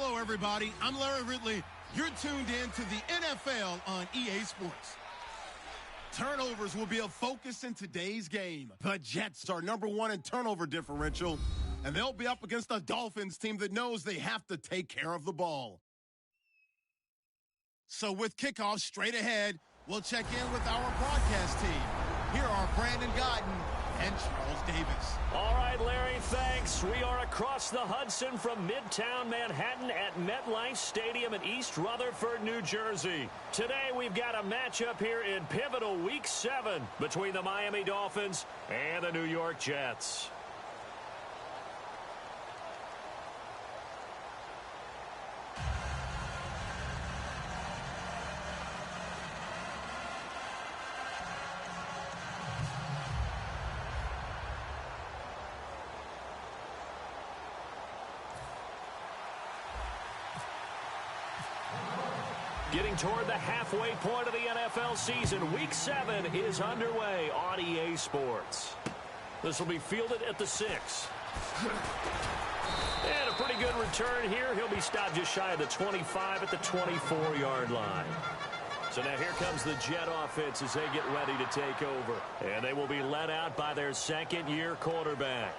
Hello, everybody. I'm Larry Ridley. You're tuned in to the NFL on EA Sports. Turnovers will be a focus in today's game. The Jets are number one in turnover differential, and they'll be up against a Dolphins team that knows they have to take care of the ball. So with kickoff straight ahead, we'll check in with our broadcast team. Here are Brandon Gaudin and Charles Davis. All right, Larry, thanks. We are across the Hudson from Midtown Manhattan at MetLife Stadium in East Rutherford, New Jersey. Today, we've got a matchup here in pivotal Week 7 between the Miami Dolphins and the New York Jets. Getting toward the halfway point of the NFL season, Week 7 is underway on EA Sports. This will be fielded at the 6. And a pretty good return here. He'll be stopped just shy of the 25 at the 24-yard line. So now here comes the Jet offense as they get ready to take over. And they will be led out by their second-year quarterback.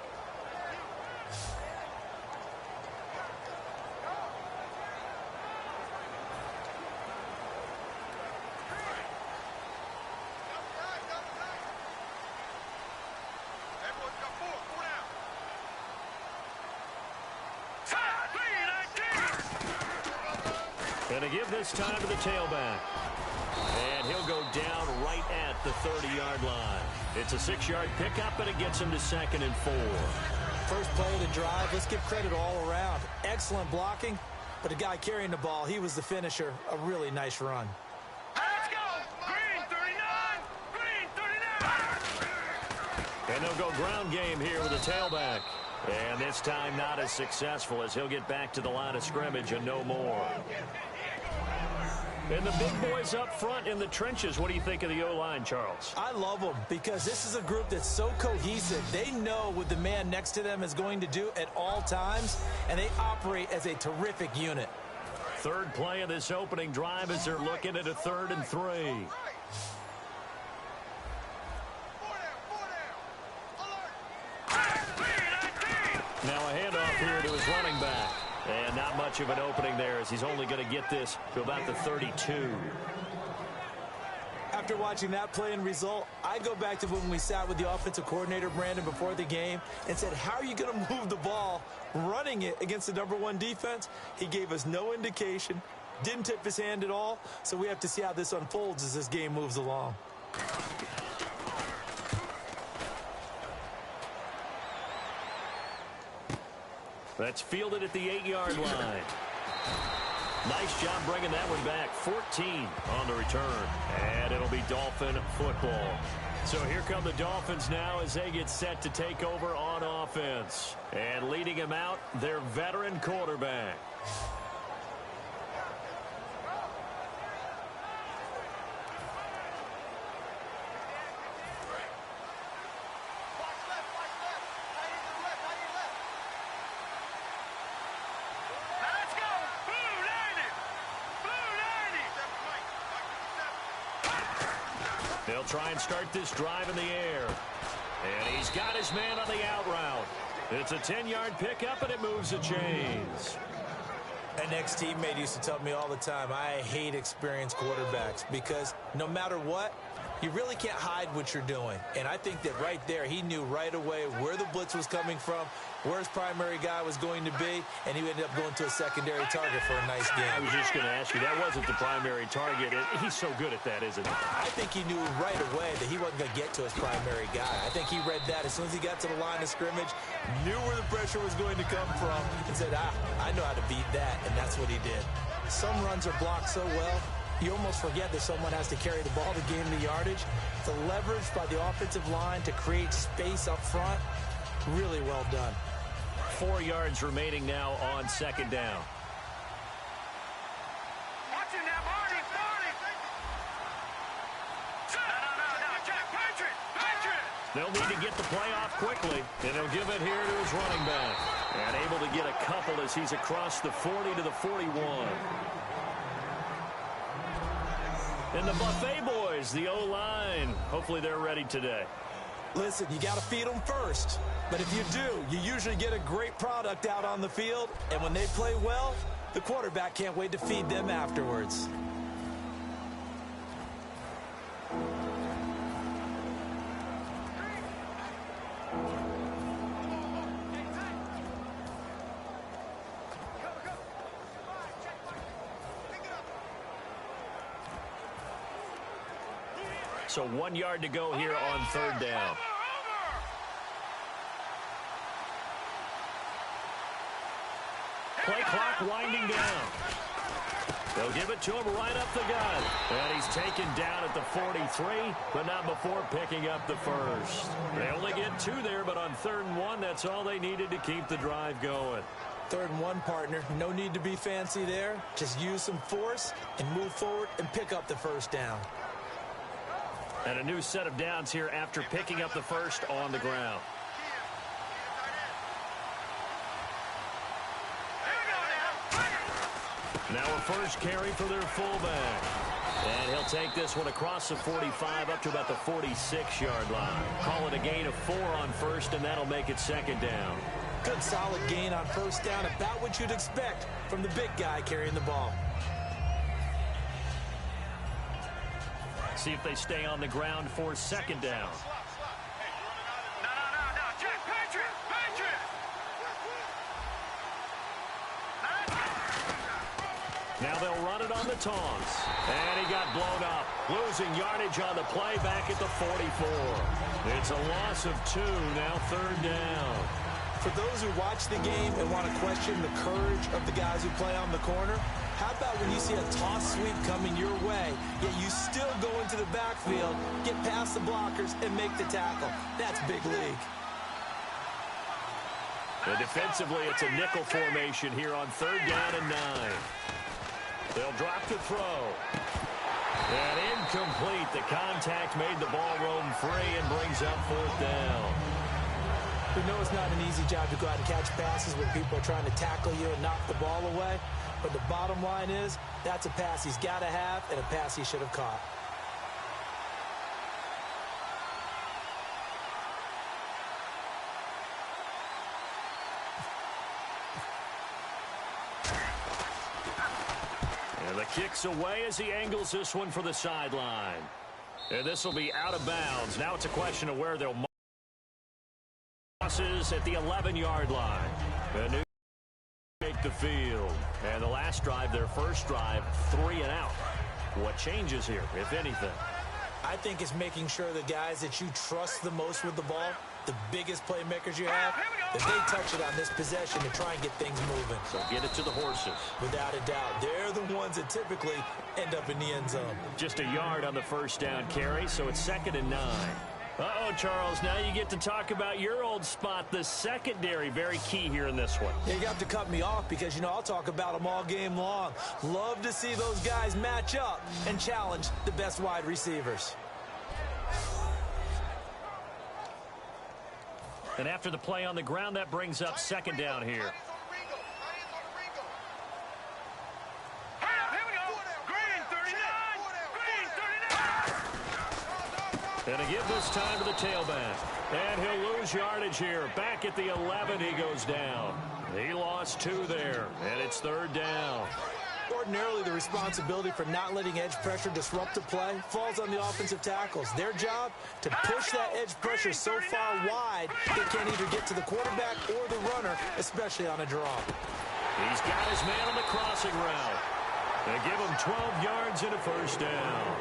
And to give this time to the tailback. And he'll go down right at the 30-yard line. It's a 6-yard pickup, and it gets him to 2nd and 4. First play of the drive, let's give credit all around. Excellent blocking, but the guy carrying the ball, he was the finisher. A really nice run. Let's go! Green 39! Green 39! And they'll go ground game here with the tailback. And this time not as successful as he'll get back to the line of scrimmage and no more. And the big boys up front in the trenches, what do you think of the O-line, Charles? I love them because this is a group that's so cohesive. They know what the man next to them is going to do at all times, and they operate as a terrific unit. Third play of this opening drive as they're looking at a 3rd and 3. Now a handoff here to his running back. And not much of an opening there as he's only going to get this to about the 32. After watching that play and result, I go back to when we sat with the offensive coordinator, Brandon, before the game and said, how are you going to move the ball running it against the #1 defense? He gave us no indication, didn't tip his hand at all, so we have to see how this unfolds as this game moves along. That's fielded at the 8-yard line. Nice job bringing that one back. 14 on the return. And it'll be Dolphin football. So here come the Dolphins now as they get set to take over on offense. And leading them out, their veteran quarterback. They'll try and start this drive in the air. And he's got his man on the out route. It's a 10-yard pickup, and it moves the chains. An ex-teammate used to tell me all the time, I hate experienced quarterbacks because no matter what, you really can't hide what you're doing. And I think that right there, he knew right away where the blitz was coming from, where his primary guy was going to be, and he ended up going to a secondary target for a nice game. I was just going to ask you, that wasn't the primary target. He's so good at that, isn't he? I think he knew right away that he wasn't going to get to his primary guy. I think he read that as soon as he got to the line of scrimmage, knew where the pressure was going to come from, and said, I know how to beat that, and that's what he did. Some runs are blocked so well, you almost forget that someone has to carry the ball to gain the yardage. The leverage by the offensive line to create space up front, really well done. 4 yards remaining now on 2nd down. Watch it now, Marty! No, Jack, Patrick! They'll need to get the play off quickly, and he'll give it here to his running back. And able to get a couple as he's across the 40 to the 41. And the Buffet boys, the O-line, hopefully they're ready today. Listen, you got to feed them first. But if you do, you usually get a great product out on the field. And when they play well, the quarterback can't wait to feed them afterwards. So 1 yard to go here on third down. Play clock winding down. They'll give it to him right up the gut. And he's taken down at the 43, but not before picking up the first. They only get 2 there, but on 3rd and 1, that's all they needed to keep the drive going. 3rd and 1, partner. No need to be fancy there. Just use some force and move forward and pick up the first down. And a new set of downs here after picking up the first on the ground. Now a first carry for their fullback. And he'll take this one across the 45 up to about the 46-yard line. Call it a gain of 4 on first, and that'll make it 2nd down. Good solid gain on first down, about what you'd expect from the big guy carrying the ball. See if they stay on the ground for 2nd down. No, Jack, Patriot! Now they'll run it on the taunts. And he got blown up. Losing yardage on the play back at the 44. It's a loss of 2, now 3rd down. For those who watch the game and want to question the courage of the guys who play on the corner, how about when you see a toss sweep coming your way, yet you still go into the backfield, get past the blockers, and make the tackle? That's big league. And defensively, it's a nickel formation here on 3rd down and 9. They'll drop the throw. And incomplete. The contact made the ball roam free and brings up 4th down. We know it's not an easy job to go out and catch passes when people are trying to tackle you and knock the ball away. But the bottom line is, that's a pass he's got to have and a pass he should have caught. And the kick's away as he angles this one for the sideline. And this will be out of bounds. Now it's a question of where they'll Crosses at the 11-yard line. The new take the field. And the last drive, their first drive, 3 and out. What changes here, if anything? I think it's making sure the guys that you trust the most with the ball, the biggest playmakers you have, that they touch it on this possession to try and get things moving. So get it to the horses. Without a doubt. They're the ones that typically end up in the end zone. Just a yard on the first down carry, so it's 2nd and 9. Uh-oh, Charles, now you get to talk about your old spot, the secondary. Very key here in this one. Yeah, you have to cut me off because, I'll talk about them all game long. Love to see those guys match up and challenge the best wide receivers. And after the play on the ground, that brings up 2nd down here. And a give this time to the tailback. And he'll lose yardage here. Back at the 11, he goes down. He lost 2 there, and it's 3rd down. Ordinarily, the responsibility for not letting edge pressure disrupt the play falls on the offensive tackles. Their job to push that edge pressure so far wide they can't either get to the quarterback or the runner, especially on a draw. He's got his man on the crossing route. They give him 12 yards and a first down.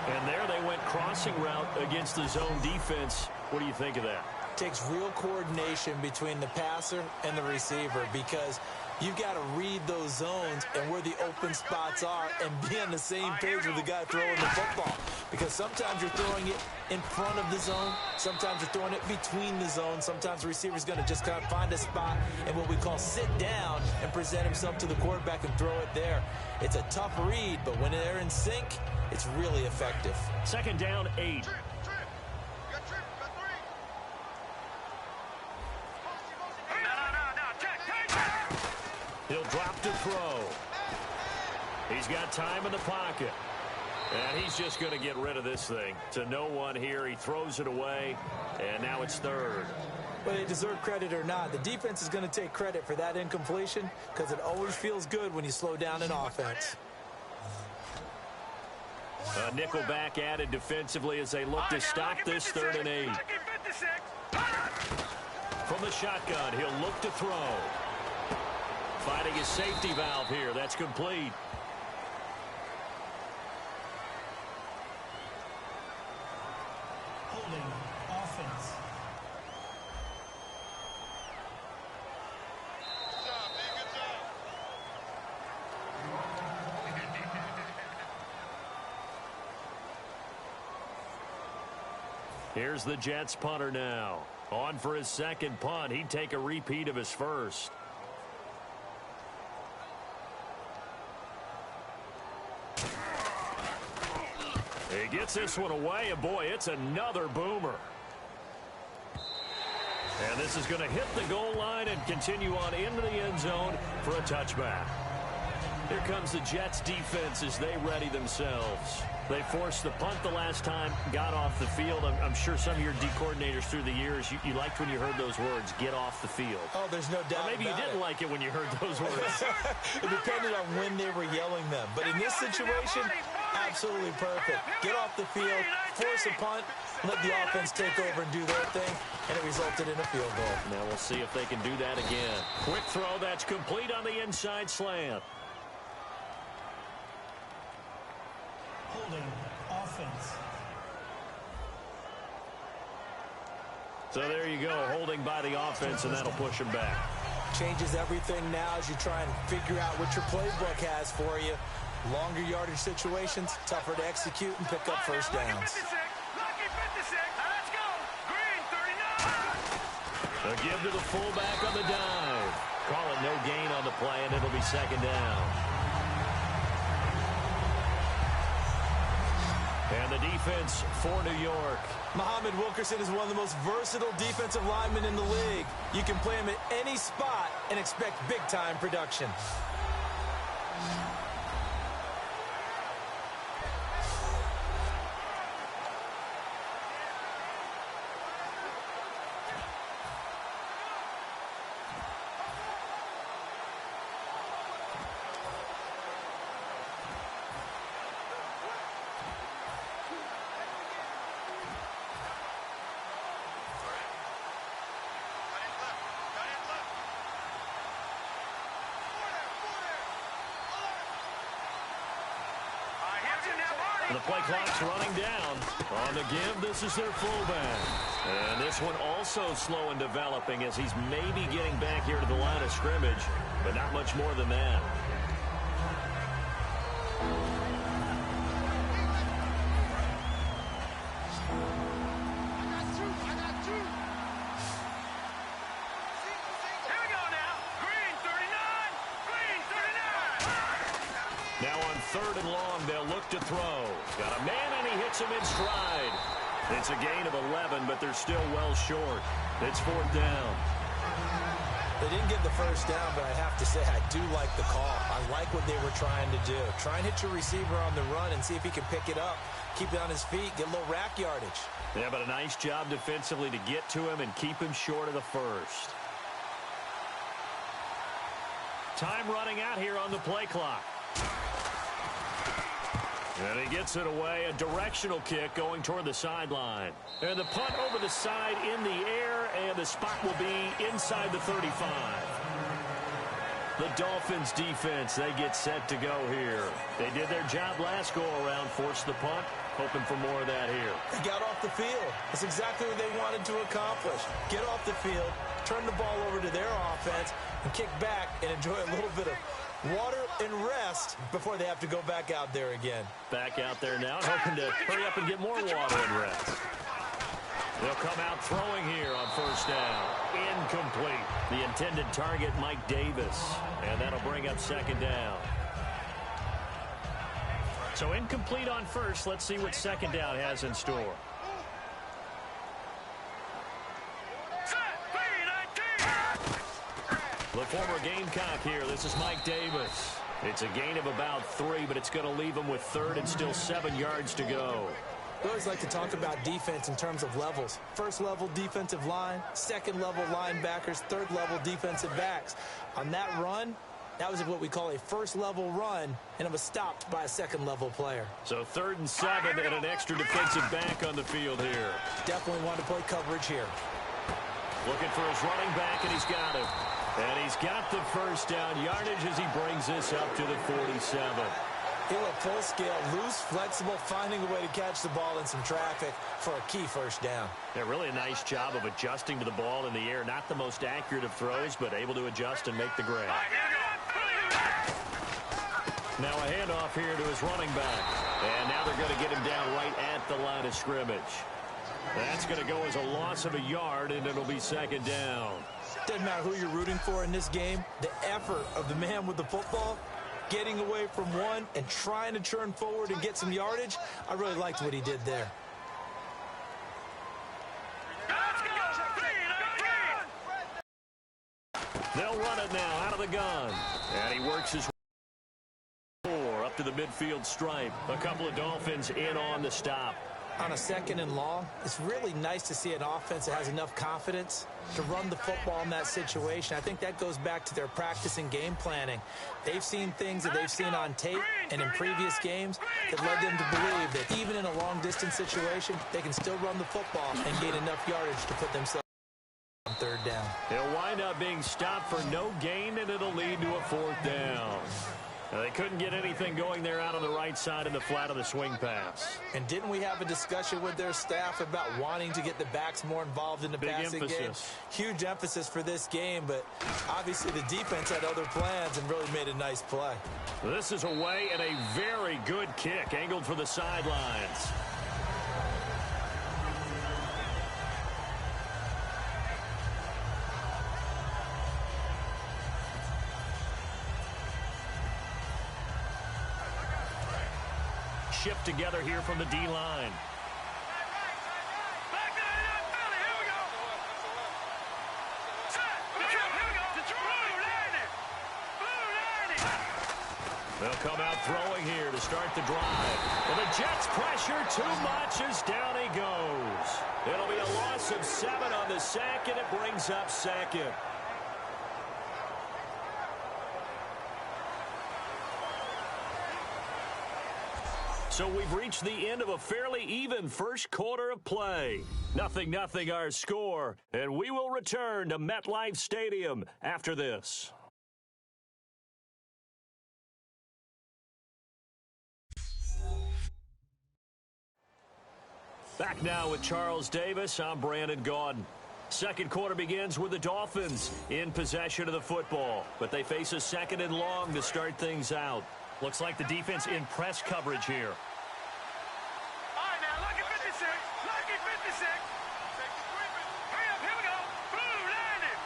And there they went crossing route against the zone defense. What do you think of that? Takes real coordination between the passer and the receiver because you've got to read those zones and where the open spots are and be on the same page with the guy throwing the football. Because sometimes you're throwing it in front of the zone. Sometimes you're throwing it between the zones. Sometimes the receiver's going to just kind of find a spot and what we call sit down and present himself to the quarterback and throw it there. It's a tough read, but when they're in sync, it's really effective. 2nd down, 8. throw. He's got time in the pocket. And he's just going to get rid of this thing to no one here. He throws it away, and now it's third. Whether they deserve credit or not, the defense is going to take credit for that incompletion because it always feels good when you slow down an offense. A nickel back added defensively as they look to stop this 3rd and 8. From the shotgun, he'll look to throw. Finding his safety valve here. That's complete. Holding offense. Good job, man. Good job. Here's the Jets punter now. On for his second punt. He'd take a repeat of his first. He gets this one away, and boy, it's another boomer. And this is going to hit the goal line and continue on into the end zone for a touchback. Here comes the Jets defense as they ready themselves. They forced the punt the last time, got off the field. I'm sure some of your D coordinators through the years, you liked when you heard those words, get off the field. Oh, there's no doubt. Or maybe you didn't like it when you heard those words. It depended on when they were yelling them. But in this situation, absolutely perfect. Get off the field, force a punt, let the offense take over and do their thing, and it resulted in a field goal. Now we'll see if they can do that again. Quick throw that's complete on the inside slant. Holding offense. So there you go, holding by the offense, and that'll push him back. Changes everything now as you try and figure out what your playbook has for you. Longer yardage situations, tougher to execute and pick up first downs. Lucky 56. Let's go. Green 39. A give to the fullback on the dive. Call it no gain on the play, and it'll be second down. And the defense for New York. Muhammad Wilkerson is one of the most versatile defensive linemen in the league. You can play him at any spot and expect big-time production. The play clock's running down. On the give, this is their fullback. And this one also slow and developing as he's maybe getting back here to the line of scrimmage, but not much more than that. Now on 3rd and long, they'll look to throw. Got a man, and he hits him in stride. It's a gain of 11, but they're still well short. It's 4th down. They didn't get the first down, but I have to say I do like the call. I like what they were trying to do. Try and hit your receiver on the run and see if he can pick it up. Keep it on his feet, get a little rack yardage. Yeah, but a nice job defensively to get to him and keep him short of the first. Time running out here on the play clock. And he gets it away, a directional kick going toward the sideline. And the punt over the side in the air, and the spot will be inside the 35. The Dolphins defense, they get set to go here. They did their job last go-around, forced the punt, hoping for more of that here. They got off the field. That's exactly what they wanted to accomplish. Get off the field, turn the ball over to their offense, and kick back and enjoy a little bit of water and rest before they have to go back out there again. Back out there now, hoping to hurry up and get more water and rest. They'll come out throwing here on 1st down. Incomplete. The intended target, Mike Davis. And that'll bring up 2nd down. So incomplete on 1st. Let's see what 2nd down has in store. The former Gamecock here. This is Mike Davis. It's a gain of about 3, but it's going to leave him with 3rd and still 7 yards to go. We always like to talk about defense in terms of levels. First level defensive line, second level linebackers, third level defensive backs. On that run, that was what we call a first level run, and it was stopped by a second level player. So 3rd and 7 and an extra defensive back on the field here. Definitely wanted to play coverage here. Looking for his running back, and he's got him. And he's got the first down yardage as he brings this up to the 47. He looked full scale, loose, flexible, finding a way to catch the ball in some traffic for a key first down. Yeah, really a nice job of adjusting to the ball in the air. Not the most accurate of throws, but able to adjust and make the grab. Now a handoff here to his running back. And now they're going to get him down right at the line of scrimmage. That's going to go as a loss of a yard, and it'll be 2nd down. Doesn't matter who you're rooting for in this game. The effort of the man with the football, getting away from one and trying to turn forward and get some yardage, I really liked what he did there. They'll run it now out of the gun. And he works his way up to the midfield stripe. A couple of Dolphins in on the stop. On a 2nd and long, it's really nice to see an offense that has enough confidence to run the football in that situation. I think that goes back to their practice and game planning. They've seen things that they've seen on tape and in previous games that led them to believe that even in a long-distance situation, they can still run the football and gain enough yardage to put themselves on 3rd down. He'll wind up being stopped for no gain, and it'll lead to a 4th down. Now, they couldn't get anything going there out on the right side in the flat of the swing pass. And didn't we have a discussion with their staff about wanting to get the backs more involved in the passing game? Huge emphasis for this game, but obviously the defense had other plans and really made a nice play. This is away and a very good kick angled for the sidelines. Shift together here from the D-line. Back to Philly. Here we go. Set. Here we go. Blue lining. They'll come out throwing here to start the drive. And the Jets pressure too much as down he goes. It'll be a loss of 7 on the sack, and it brings up 2nd. So we've reached the end of a fairly even first quarter of play. 0-0 our score, and we will return to MetLife Stadium after this. Back now with Charles Davis. I'm Brandon Gaudin. Second quarter begins with the Dolphins in possession of the football, but they face a 2nd and long to start things out. Looks like the defense in press coverage here. All right, now, lucky 56. Lucky 56. Hurry up, here we go. Blue landed.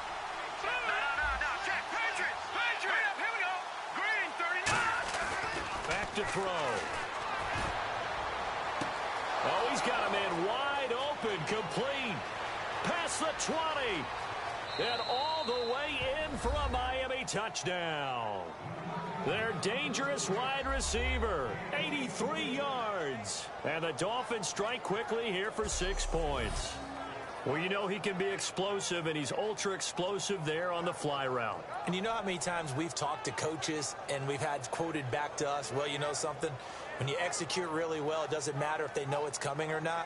Blue. No. Check. Patriots. Hurry up, here we go. Green 39. Back to throw. Oh, he's got a man wide open, complete. Past the 20. And all the way in for a Miami touchdown. Their dangerous wide receiver, 83 yards. And the Dolphins strike quickly here for 6 points. Well, you know he can be explosive, and he's ultra-explosive there on the fly route. And you know how many times we've talked to coaches and we've had quoted back to us, well, you know something? When you execute really well, it doesn't matter if they know it's coming or not.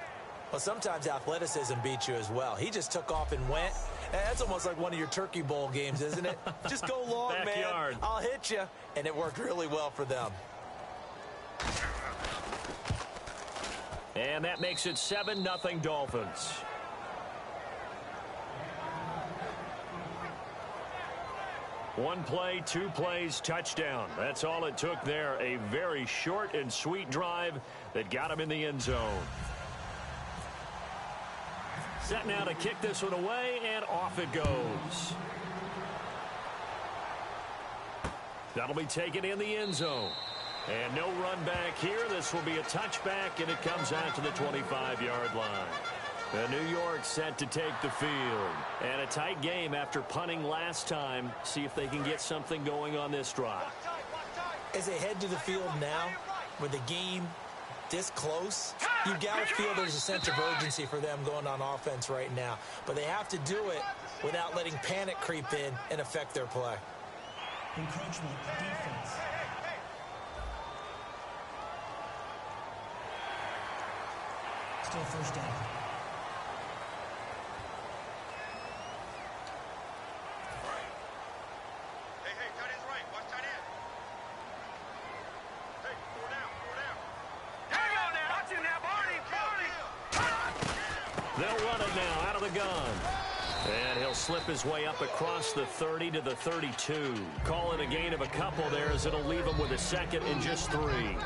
Well, sometimes athleticism beats you as well. He just took off and went. And that's almost like one of your Turkey Bowl games, isn't it? Just go long, Backyard. man. I'll hit you. And it worked really well for them. And that makes it 7-0 Dolphins. One play, 2 plays, touchdown. That's all it took there. A very short and sweet drive that got him in the end zone. Set now to kick this one away, and off it goes. That'll be taken in the end zone. And no run back here. This will be a touchback, and it comes out to the 25-yard line. And New York set to take the field. And a tight game after punting last time. See if they can get something going on this drive. As they head to the field now, with the game this close, you got to feel there's a sense of urgency for them going on offense right now. But they have to do it without letting panic creep in and affect their play. Encroachment defense. Still first down. Hey, tight end's right. Watch tight end. Hey, four down. Hang on now. Watch him now, Barney. They'll run it now out of the gun. And he'll slip his way up across the 30 to the 32. Call it a gain of a couple there as it'll leave him with a second and just 3.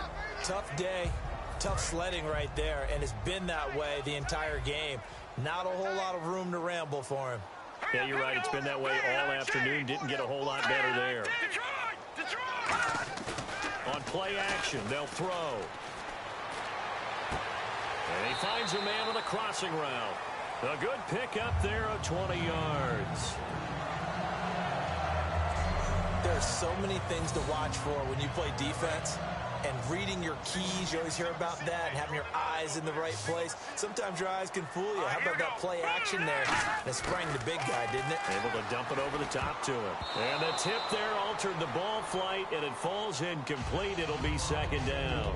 Tough day, tough sledding right there, and it's been that way the entire game. Not a whole lot of room to ramble for him. Yeah, you're right. It's been that way all afternoon. Didn't get a whole lot better there. On play action, they'll throw. And he finds a man on the crossing route. A good pickup there of 20 yards. There are so many things to watch for when you play defense. And reading your keys, you always hear about that, and having your eyes in the right place. Sometimes your eyes can fool you. How about that play action there? And it sprang the big guy, didn't it? Able to dump it over the top to him. And the tip there altered the ball flight, and it falls incomplete. It'll be second down.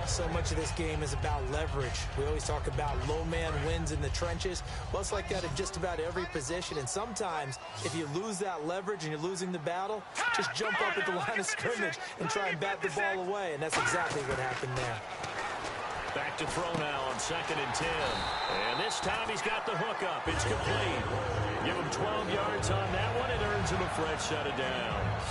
So much of this game is about leverage. We always talk about low man wins in the trenches. Well, it's like that in just about every position. And sometimes, if you lose that leverage and you're losing the battle, just jump up at the line of scrimmage and try and bat the ball away. And that's exactly what happened there. Back to throw now on 2nd and 10. And this time he's got the hook up. It's complete. Give him 12 yards on that one. It earns him a fresh set of downs.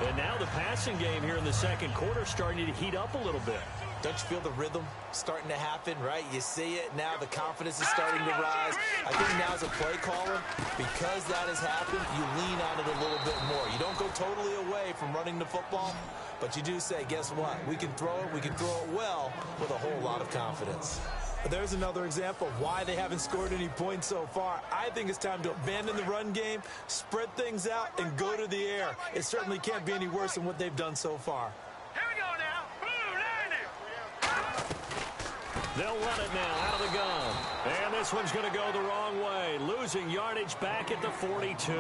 And now the passing game here in the second quarter starting to heat up a little bit. Don't you feel the rhythm starting to happen, right? You see it now. The confidence is starting to rise. I think now as a play caller, because that has happened, you lean on it a little bit more. You don't go totally away from running the football, but you do say, guess what? We can throw it. We can throw it well with a whole lot of confidence. But there's another example of why they haven't scored any points so far. I think it's time to abandon the run game, spread things out, and go to the air. It certainly can't be any worse than what they've done so far. Here we go now. They'll run it now out of the gun. And this one's going to go the wrong way. Losing yardage back at the 42.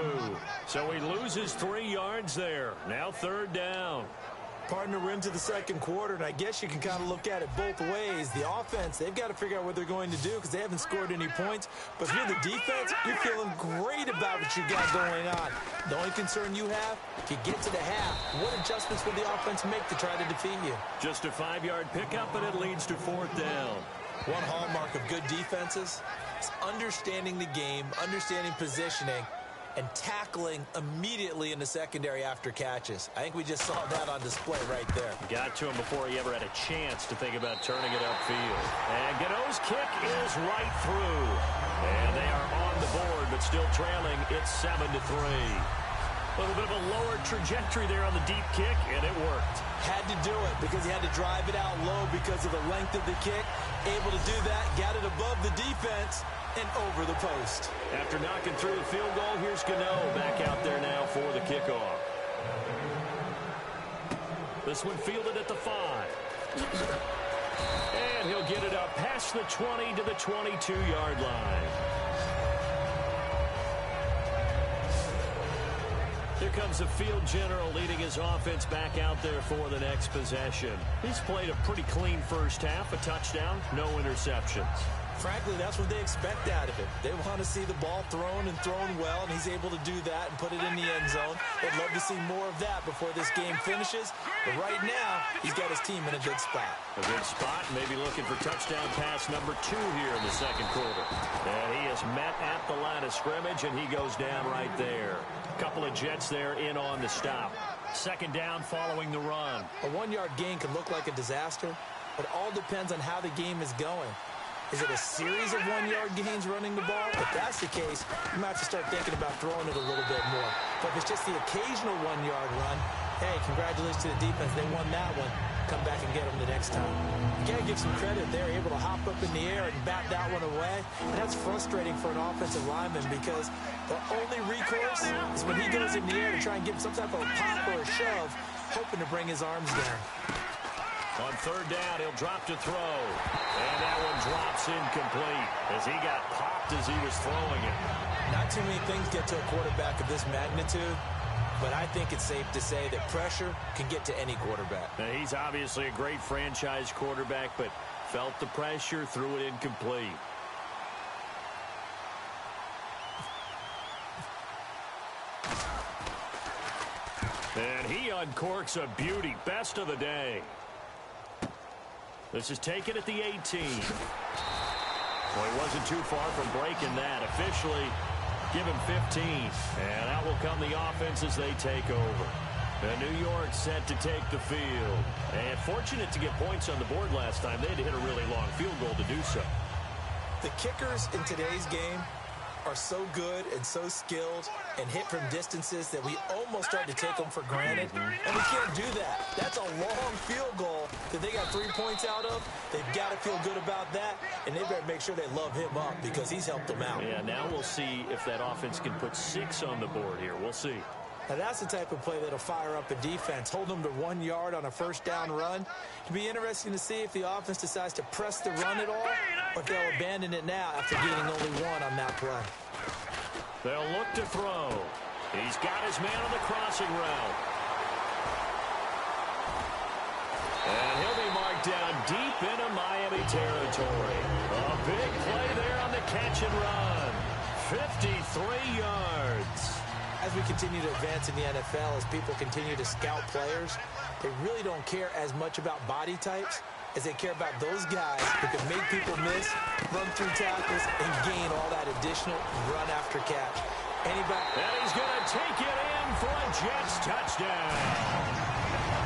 So he loses 3 yards there. Now 3rd down. Partner, we're into the second quarter, and I guess you can kind of look at it both ways. The offense, they've got to figure out what they're going to do because they haven't scored any points. But if you're the defense, you're feeling great about what you got going on. The only concern you have, if you get to the half, what adjustments will the offense make to try to defeat you? Just a 5-yard pickup, and it leads to 4th down. One hallmark of good defenses is understanding the game, understanding positioning, and tackling immediately in the secondary after catches. I think we just saw that on display right there. Got to him before he ever had a chance to think about turning it upfield. And Gano's kick is right through. And they are on the board, but still trailing. It's 7-3. A little bit of a lower trajectory there on the deep kick, and it worked. Had to do it because he had to drive it out low because of the length of the kick. Able to do that, got it above the defense, and over the post. After knocking through the field goal, here's Gano back out there now for the kickoff. This one fielded at the 5. And he'll get it up past the 20 to the 22-yard line. Here comes the field general leading his offense back out there for the next possession. He's played a pretty clean first half, a touchdown, no interceptions. Frankly, that's what they expect out of him. They want to see the ball thrown and thrown well, and he's able to do that and put it in the end zone. They'd love to see more of that before this game finishes. But right now, he's got his team in a good spot. A good spot, maybe looking for touchdown pass number 2 here in the second quarter. And he is met at the line of scrimmage, and he goes down right there. A couple of Jets there in on the stop. Second down following the run. A 1-yard gain can look like a disaster, but it all depends on how the game is going. Is it a series of 1-yard gains running the ball? If that's the case, you might have to start thinking about throwing it a little bit more. But if it's just the occasional 1-yard run, hey, congratulations to the defense. They won that one. Come back and get them the next time. You got to give some credit. They're able to hop up in the air and bat that one away. And that's frustrating for an offensive lineman because the only recourse is when he goes in the air to try and give some type of a pop or a shove, hoping to bring his arms down. On third down, he'll drop to throw. And that one drops incomplete as he got popped as he was throwing it. Not too many things get to a quarterback of this magnitude, but I think it's safe to say that pressure can get to any quarterback. Now, he's obviously a great franchise quarterback, but felt the pressure, threw it incomplete. And he uncorks a beauty. Best of the day. This is taken at the 18. Well, he wasn't too far from breaking that. Officially, give him 15. And out will come the offense as they take over. And New York set to take the field. And fortunate to get points on the board last time. They had to hit a really long field goal to do so. The kickers in today's game are so good and so skilled and hit from distances that we almost start to take them for granted. And we can't do that. That's a long field goal that they got 3 points out of. They've got to feel good about that, and they better make sure they love him up because he's helped them out. Yeah, now we'll see if that offense can put 6 on the board here. We'll see. Now, that's the type of play that'll fire up a defense, hold them to 1 yard on a first down run. It'll be interesting to see if the offense decides to press the run at all or if they'll abandon it now after gaining only 1 on that play. They'll look to throw. He's got his man on the crossing route. And he'll be marked down deep into Miami territory. A big play there on the catch and run. 53 yards. As we continue to advance in the NFL, as people continue to scout players, they really don't care as much about body types as they care about those guys who can make people miss, run through tackles, and gain all that additional run after catch. Anybody? And he's going to take it in for a Jets touchdown.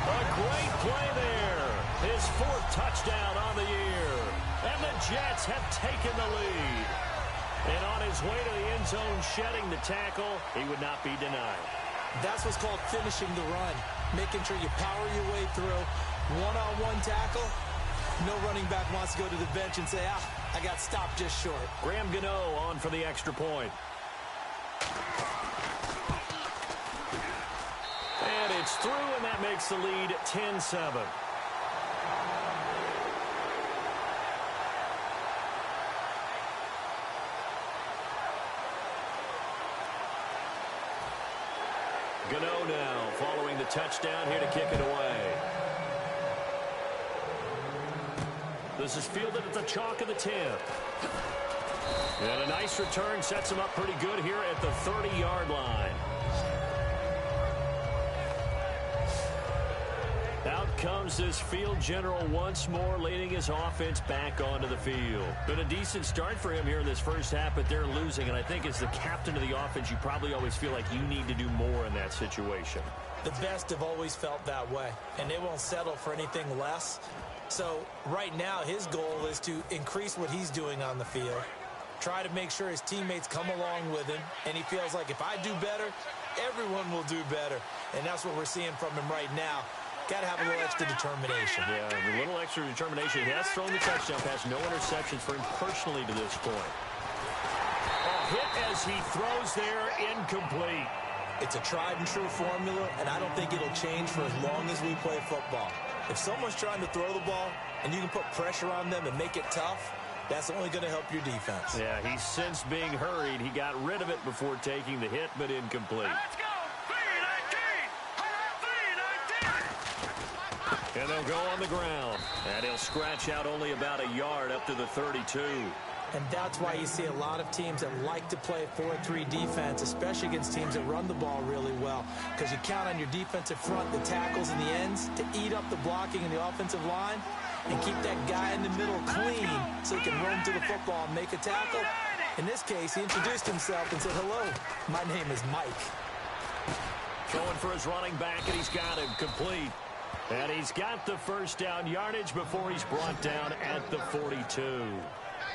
A great play there. His 4th touchdown on the year. And the Jets have taken the lead. And on his way to the end zone, shedding the tackle, he would not be denied. That's what's called finishing the run, making sure you power your way through. One-on-one tackle, no running back wants to go to the bench and say, I got stopped just short. Graham Gano on for the extra point. And it's through, and that makes the lead 10-7. Gano now following the touchdown here to kick it away. This is fielded at the chalk of the 10. And a nice return sets him up pretty good here at the 30-yard line. Out comes this field general once more, leading his offense back onto the field. Been a decent start for him here in this first half, but they're losing. And I think as the captain of the offense, you probably always feel like you need to do more in that situation. The best have always felt that way, and they won't settle for anything less. So right now, his goal is to increase what he's doing on the field, try to make sure his teammates come along with him, and he feels like if I do better, everyone will do better. And that's what we're seeing from him right now. Got to have a little extra determination. Yeah, a little extra determination. He has thrown the touchdown pass. No interceptions for him personally to this point. A hit as he throws there, incomplete. It's a tried and true formula, and I don't think it'll change for as long as we play football. If someone's trying to throw the ball and you can put pressure on them and make it tough, that's only going to help your defense. Yeah, he's since being hurried. He got rid of it before taking the hit, but incomplete. Let's go! 3-19! 3-19! And they'll go on the ground. And he'll scratch out only about a yard up to the 32. And that's why you see a lot of teams that like to play 4-3 defense, especially against teams that run the ball really well, because you count on your defensive front, the tackles and the ends, to eat up the blocking in the offensive line and keep that guy in the middle clean so he can roam to the football and make a tackle. In this case, he introduced himself and said, hello, my name is Mike. Going for his running back, and he's got him complete. And he's got the first down yardage before he's brought down at the 42.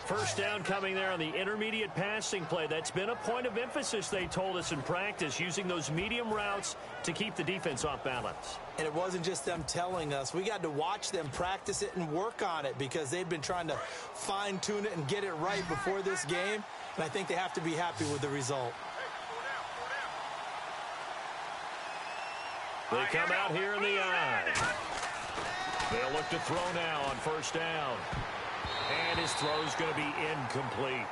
First down coming there on the intermediate passing play. That's been a point of emphasis, they told us in practice, using those medium routes to keep the defense off balance. And it wasn't just them telling us. We got to watch them practice it and work on it because they've been trying to fine-tune it and get it right before this game. And I think they have to be happy with the result. They come out here in the eye. They'll look to throw now on first down. And his throw is going to be incomplete.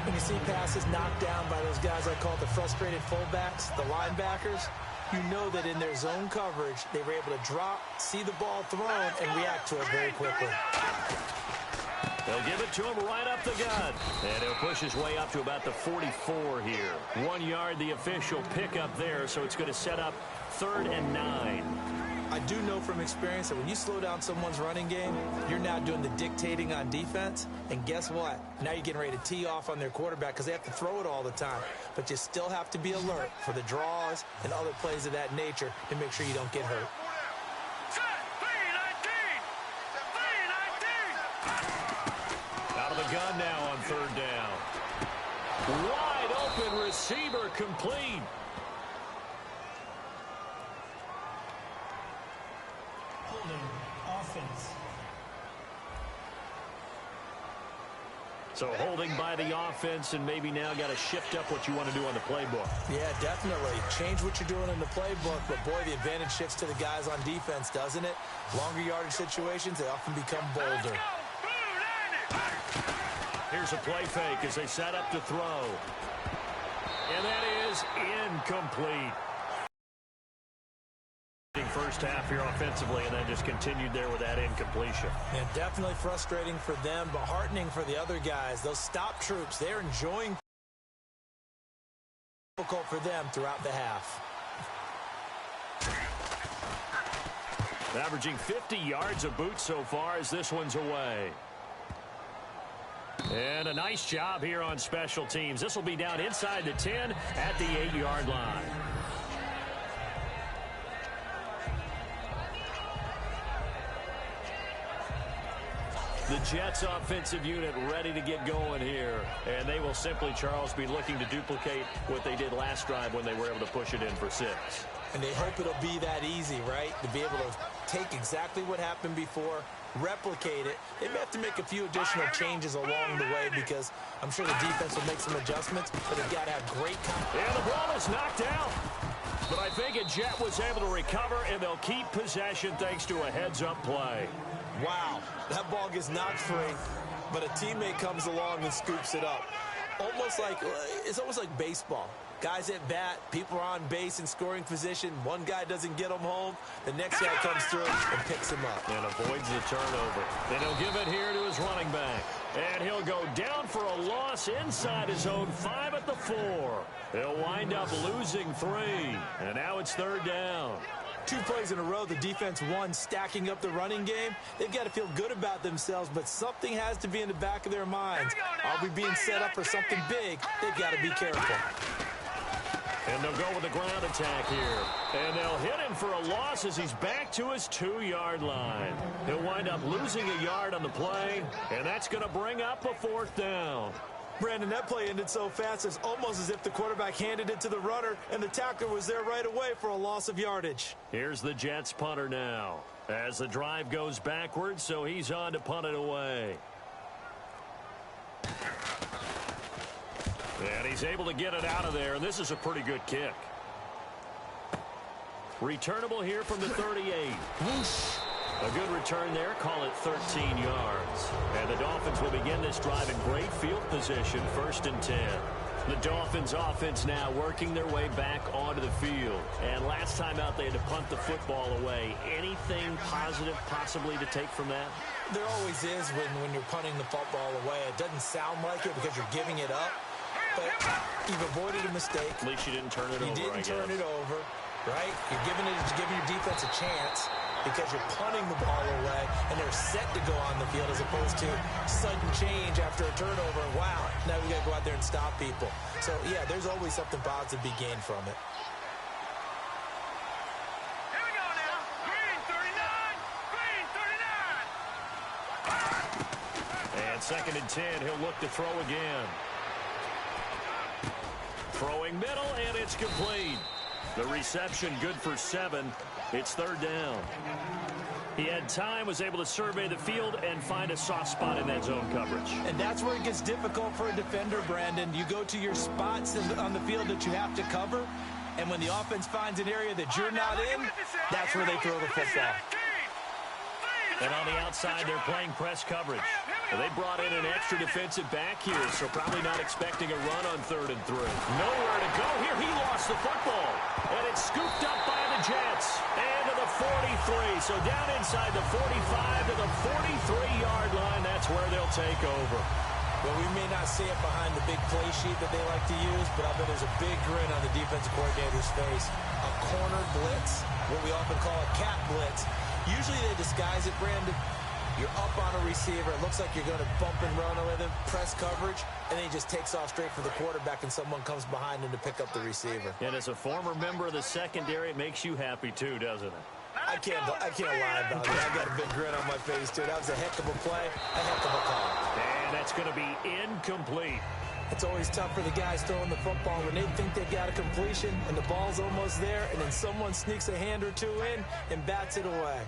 When you see passes knocked down by those guys I call the frustrated fullbacks, the linebackers, you know that in their zone coverage, they were able to drop, see the ball thrown, and react to it very quickly. They'll give it to him right up the gut. And he'll push his way up to about the 44 here. 1 yard, the official pickup there, so it's going to set up 3rd and 9. I do know from experience that when you slow down someone's running game, you're now doing the dictating on defense. And guess what? Now you're getting ready to tee off on their quarterback because they have to throw it all the time. But you still have to be alert for the draws and other plays of that nature to make sure you don't get hurt. Out of the gun now on 3rd down. Wide open receiver complete. Offense. So holding by the offense, and maybe now got to shift up what you want to do on the playbook. Yeah, definitely. Change what you're doing in the playbook, but boy, the advantage shifts to the guys on defense, doesn't it? Longer yardage situations, they often become bolder. Here's a play fake as they set up to throw. And that is incomplete. First half here offensively, and then just continued there with that incompletion. And definitely frustrating for them, but heartening for the other guys. Those stop troops, they're enjoying. Difficult for them throughout the half. Averaging 50 yards a boot so far as this one's away. And a nice job here on special teams. This will be down inside the 10 at the 8-yard line. The Jets offensive unit ready to get going here. And they will simply, Charles, be looking to duplicate what they did last drive when they were able to push it in for 6. And they hope it'll be that easy, right? To be able to take exactly what happened before, replicate it. They may have to make a few additional changes along the way because I'm sure the defense will make some adjustments, but they've got to have great confidence. And the ball is knocked out. But I think a Jet was able to recover, and they'll keep possession thanks to a heads-up play. Wow, that ball gets knocked free, but a teammate comes along and scoops it up. It's almost like baseball. Guys at bat, people are on base in scoring position. One guy doesn't get them home. The next guy comes through and picks him up. And avoids the turnover. Then he'll give it here to his running back. And he'll go down for a loss inside his own 5 at the 4. He'll wind up losing 3. And now it's 3rd down. 2 plays in a row, the defense won, stacking up the running game. They've got to feel good about themselves, but something has to be in the back of their minds. Are we being set up for something big? They've got to be careful. And they'll go with the ground attack here. And they'll hit him for a loss as he's back to his 2-yard line. He'll wind up losing a yard on the play, and that's going to bring up a 4th down. Brandon, that play ended so fast, it's almost as if the quarterback handed it to the runner, and the tackler was there right away for a loss of yardage. Here's the Jets punter now. As the drive goes backwards, so he's on to punt it away. And he's able to get it out of there, and this is a pretty good kick. Returnable here from the 38. A good return there, call it 13 yards. And the Dolphins will begin this drive in great field position, 1st and 10. The Dolphins offense now working their way back onto the field. And last time out, they had to punt the football away. Anything positive possibly to take from that? There always is when you're punting the football away. It doesn't sound like it because you're giving it up. But you've avoided a mistake. At least you didn't turn it over, You didn't turn it over, right? You're giving your defense a chance because you're punting the ball away, and they're set to go on the field as opposed to sudden change after a turnover. Wow, now we got to go out there and stop people. So, yeah, there's always something positive to be gained from it. Here we go now. Green 39. Green 39. 2nd and 10, he'll look to throw again. Throwing middle, and it's complete. The reception good for 7. It's 3rd down. He had time, was able to survey the field and find a soft spot in that zone coverage. And that's where it gets difficult for a defender, Brandon. You go to your spots on the field that you have to cover, and when the offense finds an area that you're not in, that's where they throw the football. And on the outside, they're playing press coverage. They brought in an extra defensive back here, so probably not expecting a run on 3rd and 3. Nowhere to go here. He lost the football. And it's scooped up by the Jets. And to the 43. So down inside the 45 to the 43-yard line. That's where they'll take over. Well, we may not see it behind the big play sheet that they like to use, but I bet there's a big grin on the defensive coordinator's face. A corner blitz, what we often call a cat blitz. Usually they disguise it, Brandon. You're up on a receiver. It looks like you're going to bump and run with him, press coverage, and then he just takes off straight for the quarterback, and someone comes behind him to pick up the receiver. And as a former member of the secondary, it makes you happy too, doesn't it? I can't lie about that. I got a big grin on my face, too. That was a heck of a play, a heck of a call. And that's going to be incomplete. It's always tough for the guys throwing the football when they think they've got a completion and the ball's almost there, and then someone sneaks a hand or two in and bats it away.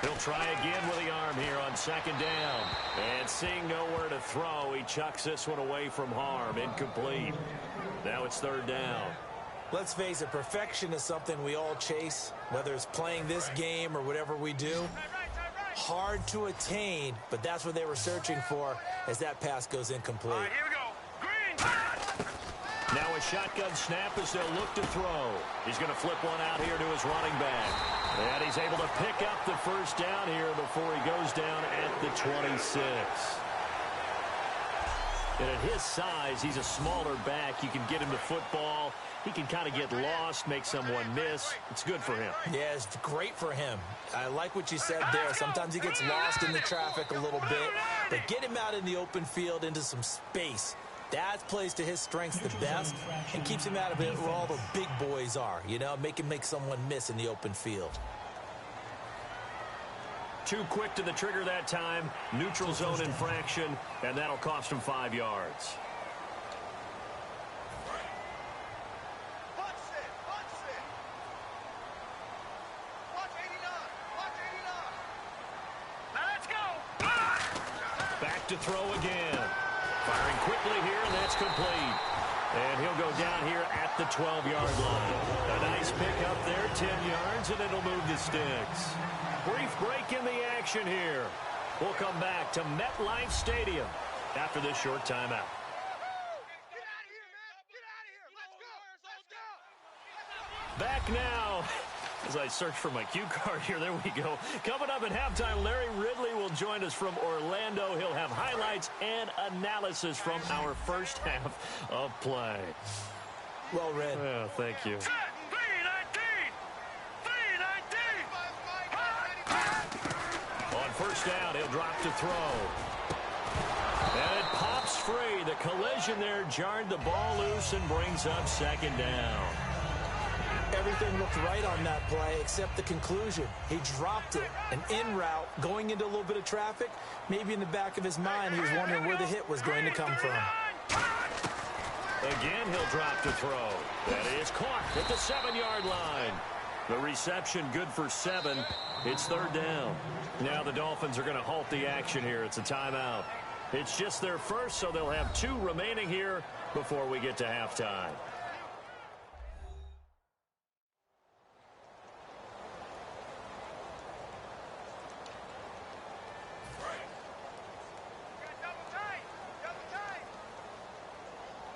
He'll try again with the arm here on 2nd down. And seeing nowhere to throw, he chucks this one away from harm. Incomplete. Now it's 3rd down. Let's face it, perfection is something we all chase, whether it's playing this game or whatever we do. Hard to attain, but that's what they were searching for as that pass goes incomplete. All right, here we go. Green. Now a shotgun snap as they'll look to throw. He's going to flip one out here to his running back. And he's able to pick up the 1st down here before he goes down at the 26. And at his size, he's a smaller back. You can get him the football. He can kind of get lost, make someone miss. It's good for him. Yeah, it's great for him. I like what you said there. Sometimes he gets lost in the traffic a little bit, but get him out in the open field into some space. That plays to his strengths the best and keeps him out of it where all the big boys are, you know, make someone miss in the open field. Too quick to the trigger that time. Neutral zone infraction, and that'll cost him 5 yards. Watch 89. Now let's go. Back to throw again. Firing quickly here, and that's complete. And he'll go down here at the 12-yard line. A nice pick up there, 10 yards, and it'll move the sticks. Brief break in the action here. We'll come back to MetLife Stadium after this short timeout. Get out of here, man. Get out of here. Let's go. Back now. As I search for my cue card here, there we go. Coming up at halftime, Larry Ridley will join us from Orlando. He'll have highlights and analysis from our first half of play. Well read. Oh, thank you. 319. On 1st down, he'll drop to throw. And it pops free. The collision there jarred the ball loose and brings up 2nd down. Everything looked right on that play except the conclusion. He dropped it, and en route, going into a little bit of traffic, maybe in the back of his mind, he was wondering where the hit was going to come from. Again, he'll drop to throw. That is caught at the 7-yard line. The reception good for 7. It's 3rd down. Now the Dolphins are going to halt the action here. It's a timeout. It's just their first, so they'll have 2 remaining here before we get to halftime.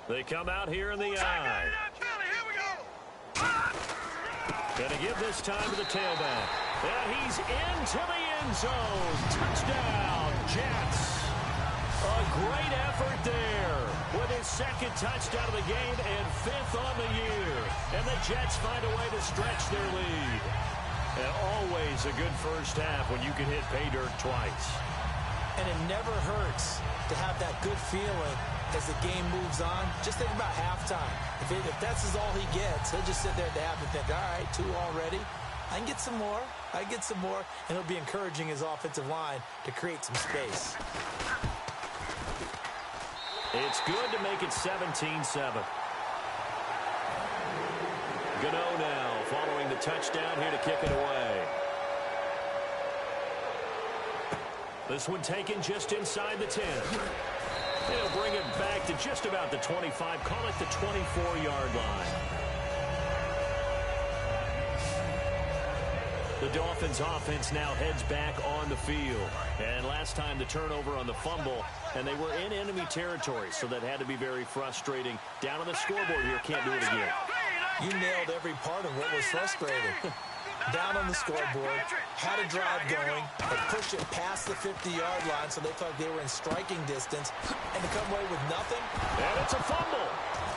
They come out here in the eye. Gonna give this time to the tailback. And he's into the end zone. Touchdown, Jets. A great effort there with his 2nd touchdown of the game and 5th on the year. And the Jets find a way to stretch their lead. And always a good first half when you can hit pay dirt twice. And it never hurts to have that good feeling as the game moves on. Just think about halftime. If that's all he gets, he'll just sit there at the half and think, all right, 2 already. I can get some more. And it'll be encouraging his offensive line to create some space. It's good to make it 17-7. Gano now following the touchdown here to kick it away. This one taken just inside the 10. He'll bring it back to just about the 25. Call it the 24-yard line. The Dolphins offense now heads back on the field. And last time the turnover on the fumble, and they were in enemy territory, so that had to be very frustrating. Down on the scoreboard here, can't do it again. You nailed every part of what was frustrating. Down on the scoreboard, had a drive going, but pushed it past the 50-yard line so they felt like they were in striking distance, and to come away with nothing. And it's a fumble.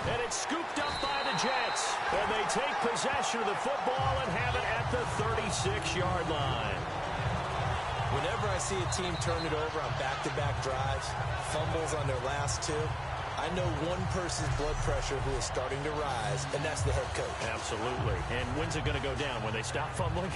And it's scooped up by the Jets. And they take possession of the football and have it at the 36-yard line. Whenever I see a team turn it over on back-to-back drives, fumbles on their last two, I know one person's blood pressure who is starting to rise, and that's the head coach. Absolutely. And when's it going to go down? When they stop fumbling?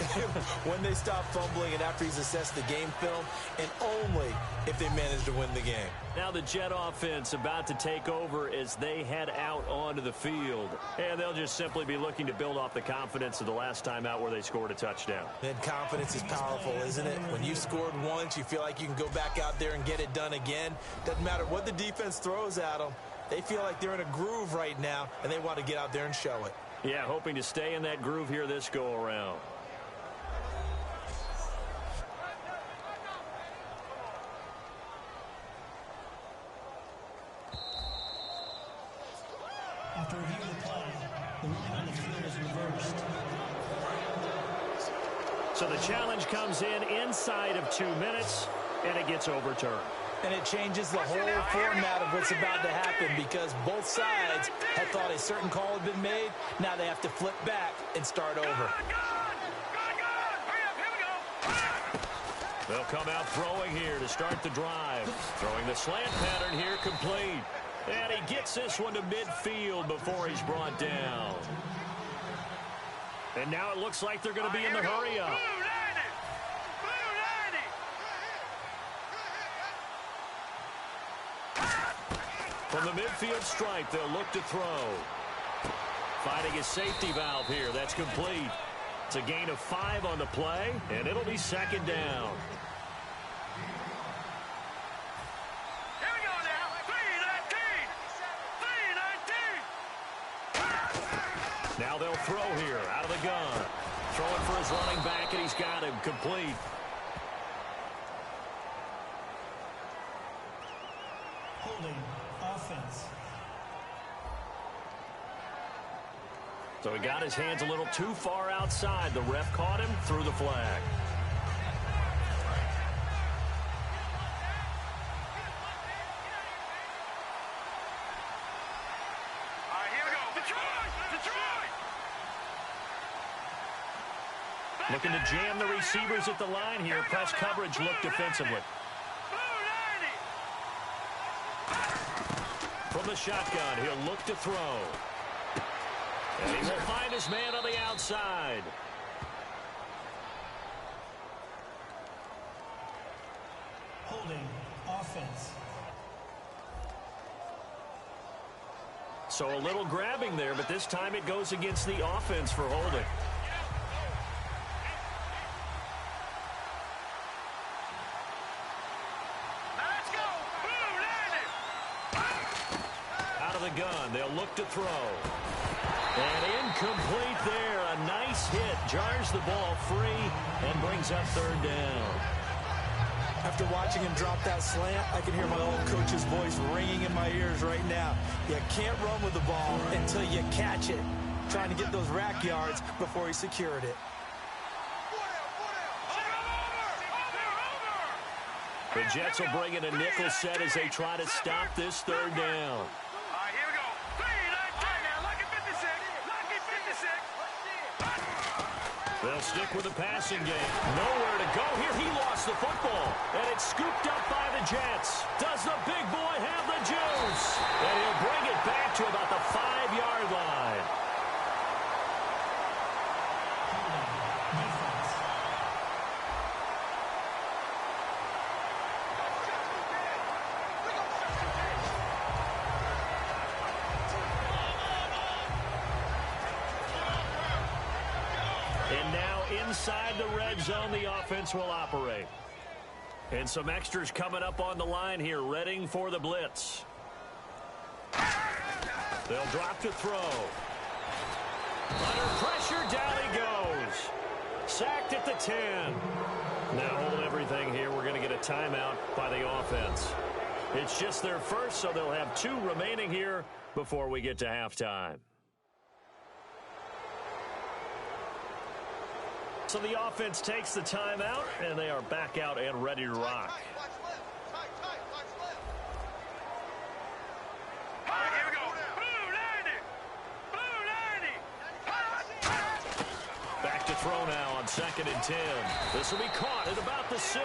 When they stop fumbling and after he's assessed the game film, and only if they manage to win the game. Now the Jet offense about to take over as they head out onto the field. And they'll just simply be looking to build off the confidence of the last time out where they scored a touchdown. And confidence is powerful, isn't it? When you scored once, you feel like you can go back out there and get it done again. Doesn't matter what the defense throws at them. They feel like they're in a groove right now, and they want to get out there and show it. Yeah, hoping to stay in that groove here this go-around. After reviewing the play, the ruling on the field is reversed. So the challenge comes in inside of 2 minutes, and it gets overturned. And it changes the whole format of what's about to happen because both sides had thought a certain call had been made. Now they have to flip back and start over. They'll come out throwing here to start the drive. Throwing the slant pattern here complete. And he gets this one to midfield before he's brought down. And now it looks like they're going to be in the hurry up. From the midfield stripe, they'll look to throw. Finding his safety valve here. That's complete. It's a gain of 5 on the play, and it'll be second down. Here we go now. 3-19. Now they'll throw here out of the gun. Throwing for his running back, and he's got him complete. Holding offense. So he got his hands a little too far outside. The ref caught him, threw the flag. All right, here we go. Detroit! Looking to jam the receivers at the line here. Press coverage look defensively. From the shotgun, he'll look to throw. And he will find his man on the outside. Holding offense. So a little grabbing there, but this time it goes against the offense for holding. Let's go! Boom, landed! Out of the gun, they'll look to throw. And incomplete there. A nice hit. Jars the ball free and brings up third down. After watching him drop that slant, I can hear my old coach's voice ringing in my ears right now. You can't run with the ball until you catch it. Trying to get those rack yards before he secured it. The Jets will bring in a nickel set as they try to stop this third down. All right, here we go. 3-19. Now, lucky 56. Lucky 56. They'll stick with the passing game. Nowhere to go here. He lost the football. And it's scooped up by the Jets. Does the big boy have the juice? And he'll bring it back to about the 5-yard line. Holding And now inside the red zone, the offense will operate. And some extras coming up on the line here, readying for the blitz. They'll drop to throw. Under pressure, down he goes. Sacked at the 10. Now hold everything here. We're going to get a timeout by the offense. It's just their first, so they'll have 2 remaining here before we get to halftime. So the offense takes the timeout, and they are back out and ready to rock. Back to throw now on 2nd and 10. This will be caught at about the 6.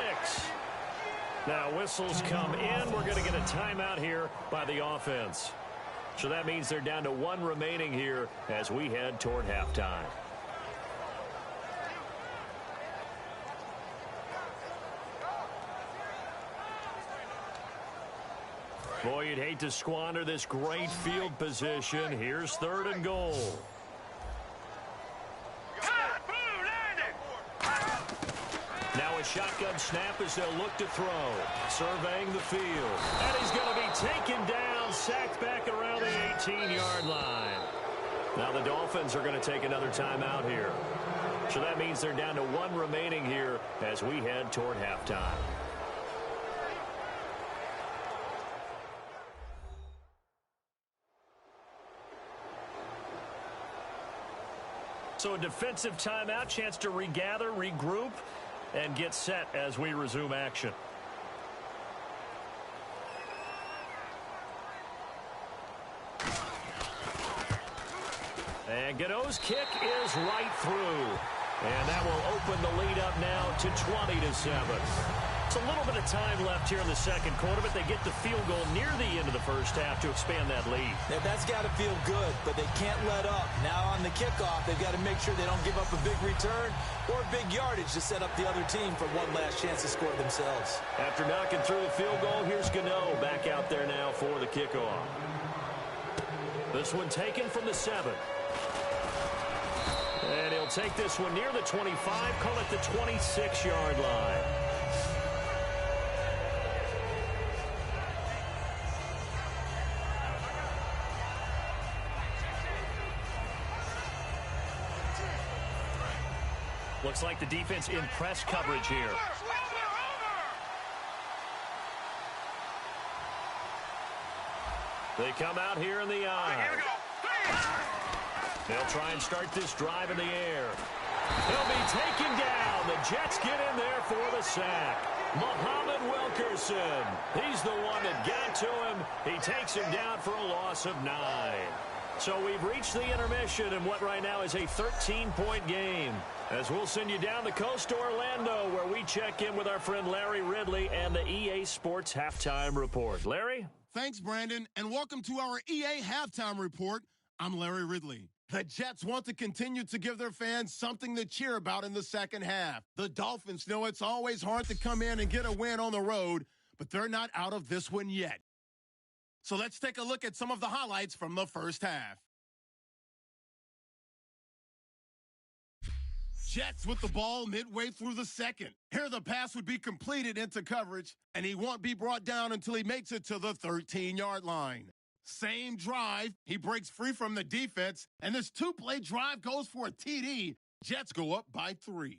Now whistles come in. We're going to get a timeout here by the offense. So that means they're down to 1 remaining here as we head toward halftime. Boy, you'd hate to squander this great field position. Here's 3rd and goal. Now a shotgun snap as they'll look to throw. Surveying the field. And he's going to be taken down, sacked back around the 18-yard line. Now the Dolphins are going to take another timeout here. So that means they're down to 1 remaining here as we head toward halftime. So a defensive timeout, chance to regather, regroup, and get set as we resume action. And Gano's kick is right through. And that will open the lead up now to 20-7. It's a little bit of time left here in the second quarter, but they get the field goal near the end of the first half to expand that lead. Now, that's got to feel good, but they can't let up. Now on the kickoff, they've got to make sure they don't give up a big return or big yardage to set up the other team for one last chance to score themselves. After knocking through the field goal, here's Gano back out there now for the kickoff. This one taken from the 7. And he'll take this one near the 25, call it the 26-yard line. Looks like the defense in press coverage here. They come out here in the eye. They'll try and start this drive in the air. He'll be taken down. The Jets get in there for the sack. Muhammad Wilkerson. He's the one that got to him. He takes him down for a loss of 9. So we've reached the intermission in what right now is a 13-point game. As we'll send you down the coast to Orlando, where we check in with our friend Larry Ridley and the EA Sports Halftime Report. Larry? Thanks, Brandon, and welcome to our EA Halftime Report. I'm Larry Ridley. The Jets want to continue to give their fans something to cheer about in the second half. The Dolphins know it's always hard to come in and get a win on the road, but they're not out of this one yet. So let's take a look at some of the highlights from the first half. Jets with the ball midway through the second. Here the pass would be completed into coverage, and he won't be brought down until he makes it to the 13-yard line. Same drive, he breaks free from the defense, and this 2-play drive goes for a TD. Jets go up by 3.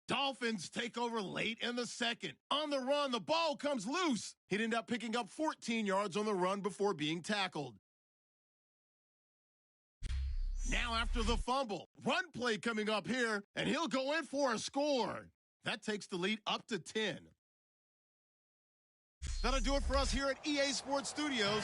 Dolphins take over late in the second. On the run, the ball comes loose. He'd end up picking up 14 yards on the run before being tackled. Now after the fumble, run play coming up here, and he'll go in for a score. That takes the lead up to 10. That'll do it for us here at EA Sports Studios.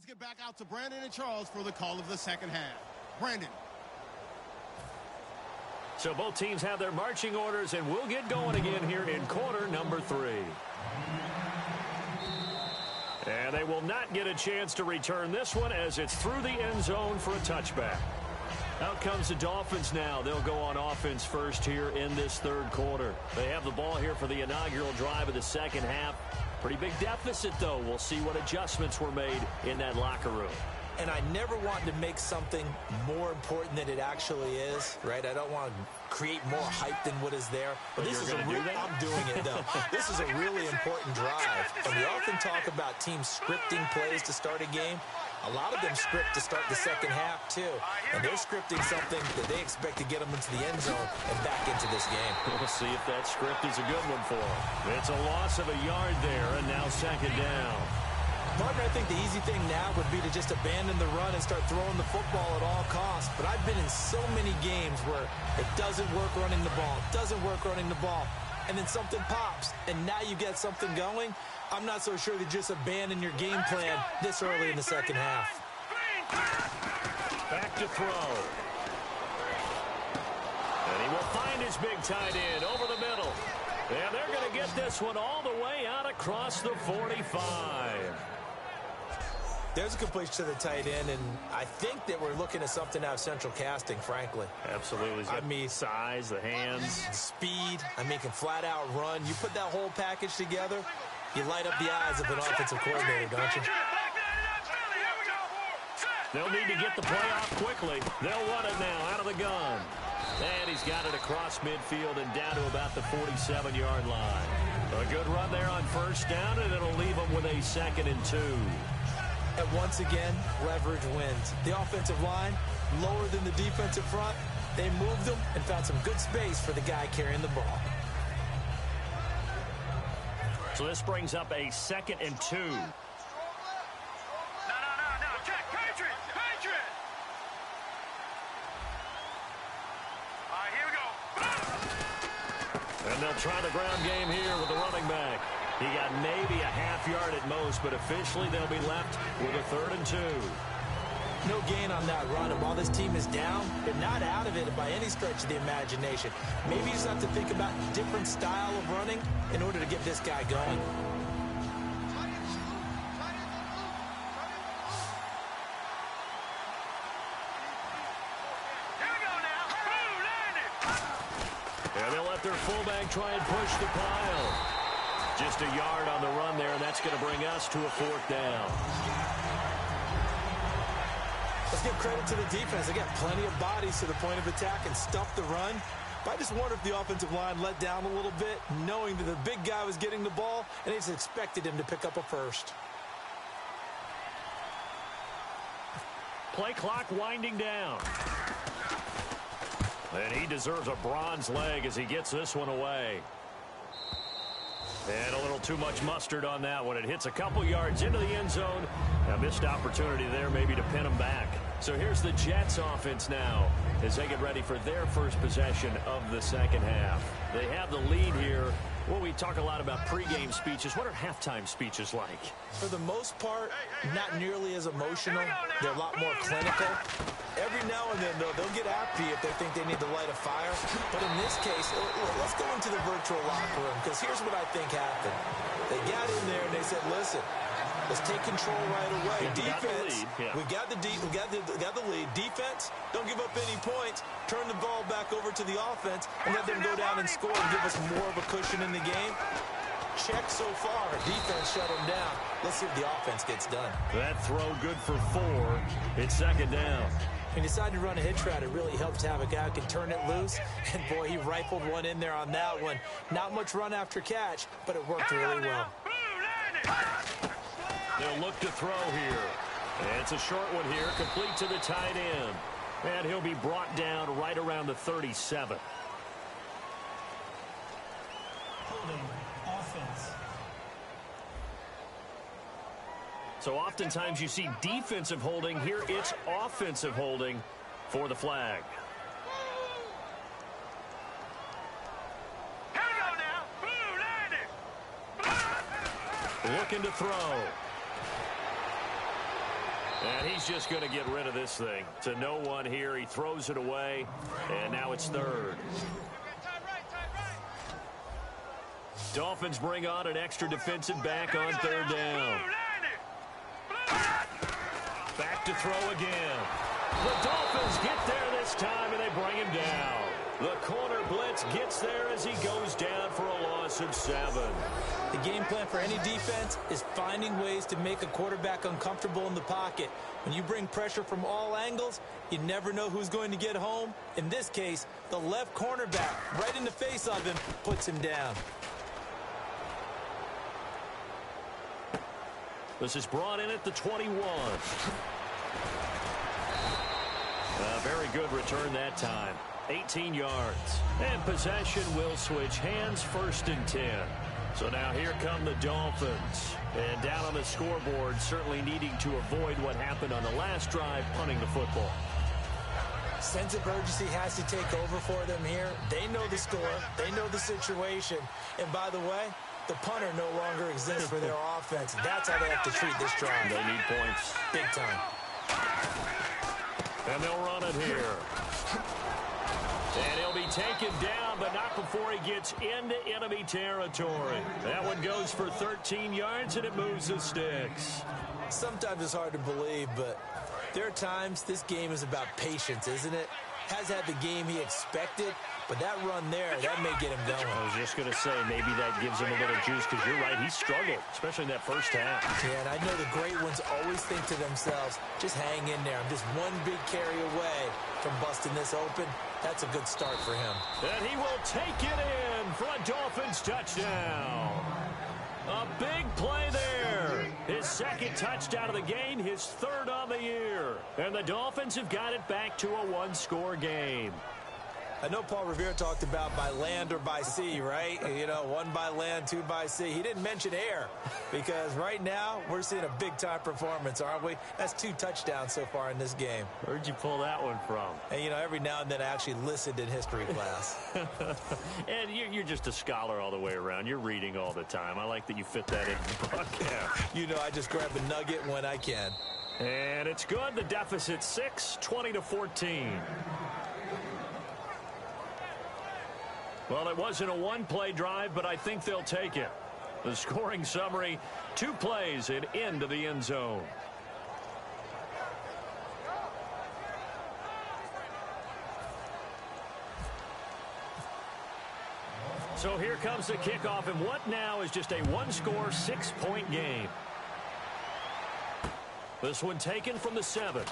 let's get back out to Brandon and Charles for the call of the second half. Brandon. So both teams have their marching orders, and we'll get going again here in quarter number 3. And they will not get a chance to return this one as it's through the end zone for a touchback. Out comes the Dolphins now. They'll go on offense first here in this third quarter. They have the ball here for the inaugural drive of the second half. Pretty big deficit, though. We'll see what adjustments were made in that locker room. And I never want to make something more important than it actually is, right? I don't want to create more hype than what is there. But this is I'm doing it, though. This is a really important drive. And we often talk about teams scripting plays to start a game. A lot of them script to start the second half, too. And they're scripting something that they expect to get them into the end zone and back into this game. We'll see if that script is a good one for them. It's a loss of a yard there, and now second down. Martin, I think the easy thing now would be to just abandon the run and start throwing the football at all costs. But I've been in so many games where it doesn't work running the ball, and then something pops, and now you get something going. I'm not so sure to just abandon your game plan this early in the second half. Back to throw. And he will find his big tight end over the middle. And they're going to get this one all the way out across the 45. There's a completion to the tight end, and I think that we're looking at something out of Central Casting, frankly. Absolutely. I mean, size, the hands. Speed. I mean, can flat out run. You put that whole package together, you light up the eyes of an offensive coordinator, don't you? They'll need to get the play off quickly. They'll run it now out of the gun. And he's got it across midfield and down to about the 47-yard line. A good run there on first down, and it'll leave them with a 2nd and 2. And once again, leverage wins. The offensive line, lower than the defensive front. They moved them and found some good space for the guy carrying the ball. So this brings up a 2nd and 2. No. Check. Patriot. All right, here we go. And they'll try the ground game here with the running back. He got maybe a half yard at most, but officially they'll be left with a 3rd and 2. No gain on that run, and while this team is down, they're not out of it by any stretch of the imagination. Maybe you just have to think about different style of running in order to get this guy going. Here we go now. Boom, landed. And they'll let their fullback try and push the pile. Just a yard on the run there, and that's going to bring us to a 4th down. Let's give credit to the defense. They got plenty of bodies to the point of attack and stuffed the run. But I just wonder if the offensive line let down a little bit, knowing that the big guy was getting the ball, and they just expected him to pick up a first. Play clock winding down. And he deserves a bronze leg as he gets this one away. And a little too much mustard on that one. It hits a couple yards into the end zone. A missed opportunity there maybe to pin him back. So here's the Jets offense now as they get ready for their first possession of the second half. They have the lead here. Well, we talk a lot about pregame speeches. What are halftime speeches like? For the most part, not nearly as emotional. They're a lot more clinical. Every now and then, though, they'll get happy if they think they need to light a fire. But in this case, let's go into the virtual locker room, because here's what I think happened. They got in there and they said, listen, let's take control right away. Defense, we got the lead. Defense, don't give up any points. Turn the ball back over to the offense and let them go down and score and give us more of a cushion in the game. Check so far. Defense shut them down. Let's see if the offense gets done. That throw good for 4. It's 2nd down. When you decide to run a hitch route, it really helps to have a guy who can turn it loose. And, boy, he rifled one in there on that one. Not much run after catch, but it worked really well. They'll look to throw here. And it's a short one here, complete to the tight end. And he'll be brought down right around the 37. Holding offense. So oftentimes you see defensive holding. Here it's offensive holding for the flag. Here we go now. Boom, landed. Looking to throw. And he's just going to get rid of this thing. To no one here. He throws it away, and now it's third. Dolphins bring on an extra defensive back on third down. Back to throw again. The Dolphins get there this time, and they bring him down. The corner blitz gets there as he goes down for a loss of 7. The game plan for any defense is finding ways to make a quarterback uncomfortable in the pocket. When you bring pressure from all angles, you never know who's going to get home. In this case, the left cornerback, right in the face of him, puts him down. This is brought in at the 21. A very good return that time. 18 yards. And possession will switch hands, 1st and 10. So now here come the Dolphins. And down on the scoreboard, certainly needing to avoid what happened on the last drive, punting the football. Sense of urgency has to take over for them here. They know the score. They know the situation. And by the way, the punter no longer exists for their offense. That's how they have to treat this drive. They need points. Big time. And they'll run it here. And he'll be taken down, but not before he gets into enemy territory. That one goes for 13 yards, and it moves the sticks. Sometimes it's hard to believe, but there are times this game is about patience, isn't it? Has had the game he expected, but that run there, that may get him going. I was just going to say, maybe that gives him a little juice, because you're right, he struggled, especially in that first half. Yeah, and I know the great ones always think to themselves, just hang in there. I'm just one big carry away from busting this open. That's a good start for him. And he will take it in for a Dolphins touchdown. A big play there. His 2nd touchdown of the game, his 3rd on the year. And the Dolphins have got it back to a 1-score game. I know Paul Revere talked about by land or by sea, right? You know, 1 by land, 2 by sea. He didn't mention air because right now we're seeing a big-time performance, aren't we? That's 2 touchdowns so far in this game. Where'd you pull that one from? And, you know, every now and then I actually listened in history class. And you're just a scholar all the way around. You're reading all the time. I like that you fit that in the book. Yeah. You know, I just grab a nugget when I can. And it's good. The deficit 6, 20-14. Well, it wasn't a 1-play drive, but I think they'll take it. The scoring summary, 2 plays and into the end zone. So here comes the kickoff, and what now is just a 1-score, 6-point game. This one taken from the 7.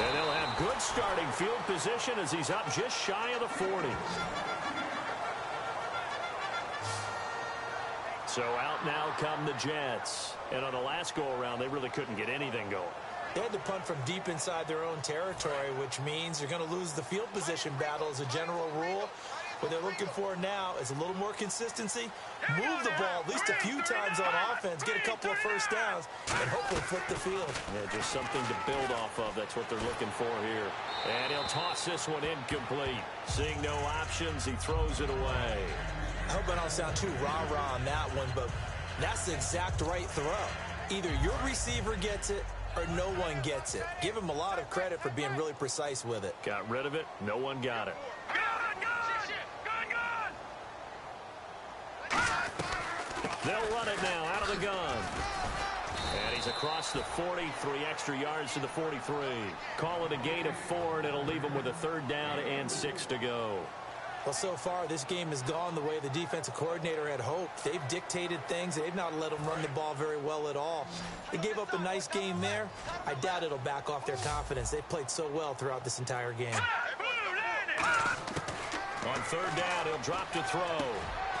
And they'll have good starting field position as he's up just shy of the 40. So out now come the Jets. And on the last go-around, they really couldn't get anything going. They had to punt from deep inside their own territory, which means they're going to lose the field position battle as a general rule. What they're looking for now is a little more consistency, move the ball at least a few times on offense, get a couple of first downs, and hopefully flip the field. Yeah, just something to build off of. That's what they're looking for here. And he'll toss this one incomplete. Seeing no options, he throws it away. I hope I don't sound too rah-rah on that one, but that's the exact right throw. Either your receiver gets it or no one gets it. Give him a lot of credit for being really precise with it. Got rid of it. No one got it. They'll run it now out of the gun. And he's across the 40, 3 extra yards to the 43. Call it a gain of 4, and it'll leave him with a 3rd down and 6 to go. Well, so far, this game has gone the way the defensive coordinator had hoped. They've dictated things. They've not let them run the ball very well at all. They gave up a nice game there. I doubt it'll back off their confidence. They've played so well throughout this entire game. On 3rd down, he'll drop to throw.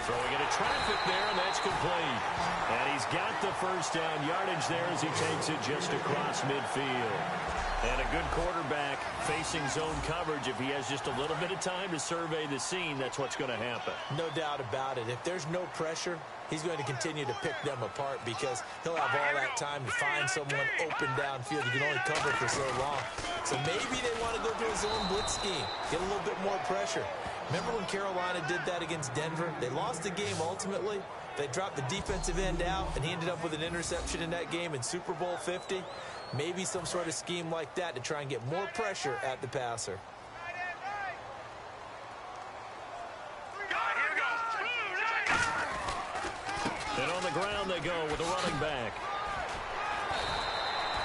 Throwing into traffic there, and that's complete. And he's got the 1st down yardage there as he takes it just across midfield. And a good quarterback facing zone coverage. If he has just a little bit of time to survey the scene, that's what's going to happen. No doubt about it. If there's no pressure, he's going to continue to pick them apart because he'll have all that time to find someone open downfield. You can only cover for so long. So maybe they want to go to a zone blitz scheme, get a little bit more pressure. Remember when Carolina did that against Denver? They lost the game ultimately, They dropped the defensive end out, and he ended up with an interception in that game in Super Bowl 50. Maybe some sort of scheme like that to try and get more pressure at the passer. And on the ground they go with the running back.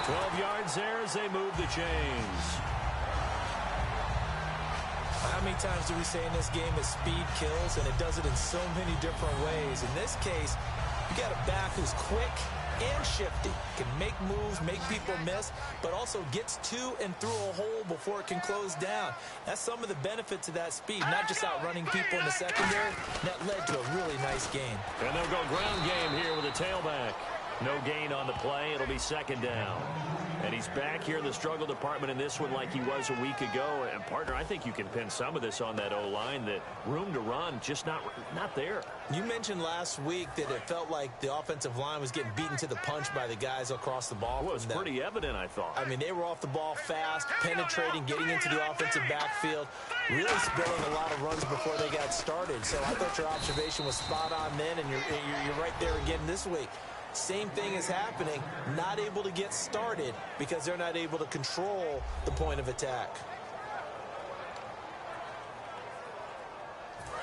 12 yards there as they move the chains. How many times do we say in this game that speed kills, and it does it in so many different ways? In this case, you got a back who's quick and shifty, can make moves, make people miss, but also gets to and through a hole before it can close down. That's some of the benefits of that speed, not just outrunning people in the secondary. That led to a really nice game. And they'll go ground game here with a tailback. No gain on the play. It'll be second down. And he's back here in the struggle department in this one like he was a week ago. And, partner, I think you can pin some of this on that O-line, that room to run just not there. You mentioned last week that it felt like the offensive line was getting beaten to the punch by the guys across the ball. Well, it was pretty evident, I thought. I mean, they were off the ball fast, penetrating, getting into the offensive backfield, really spilling a lot of runs before they got started. So I thought your observation was spot on then, and you're right there again this week. Same thing is happening, not able to get started because they're not able to control the point of attack.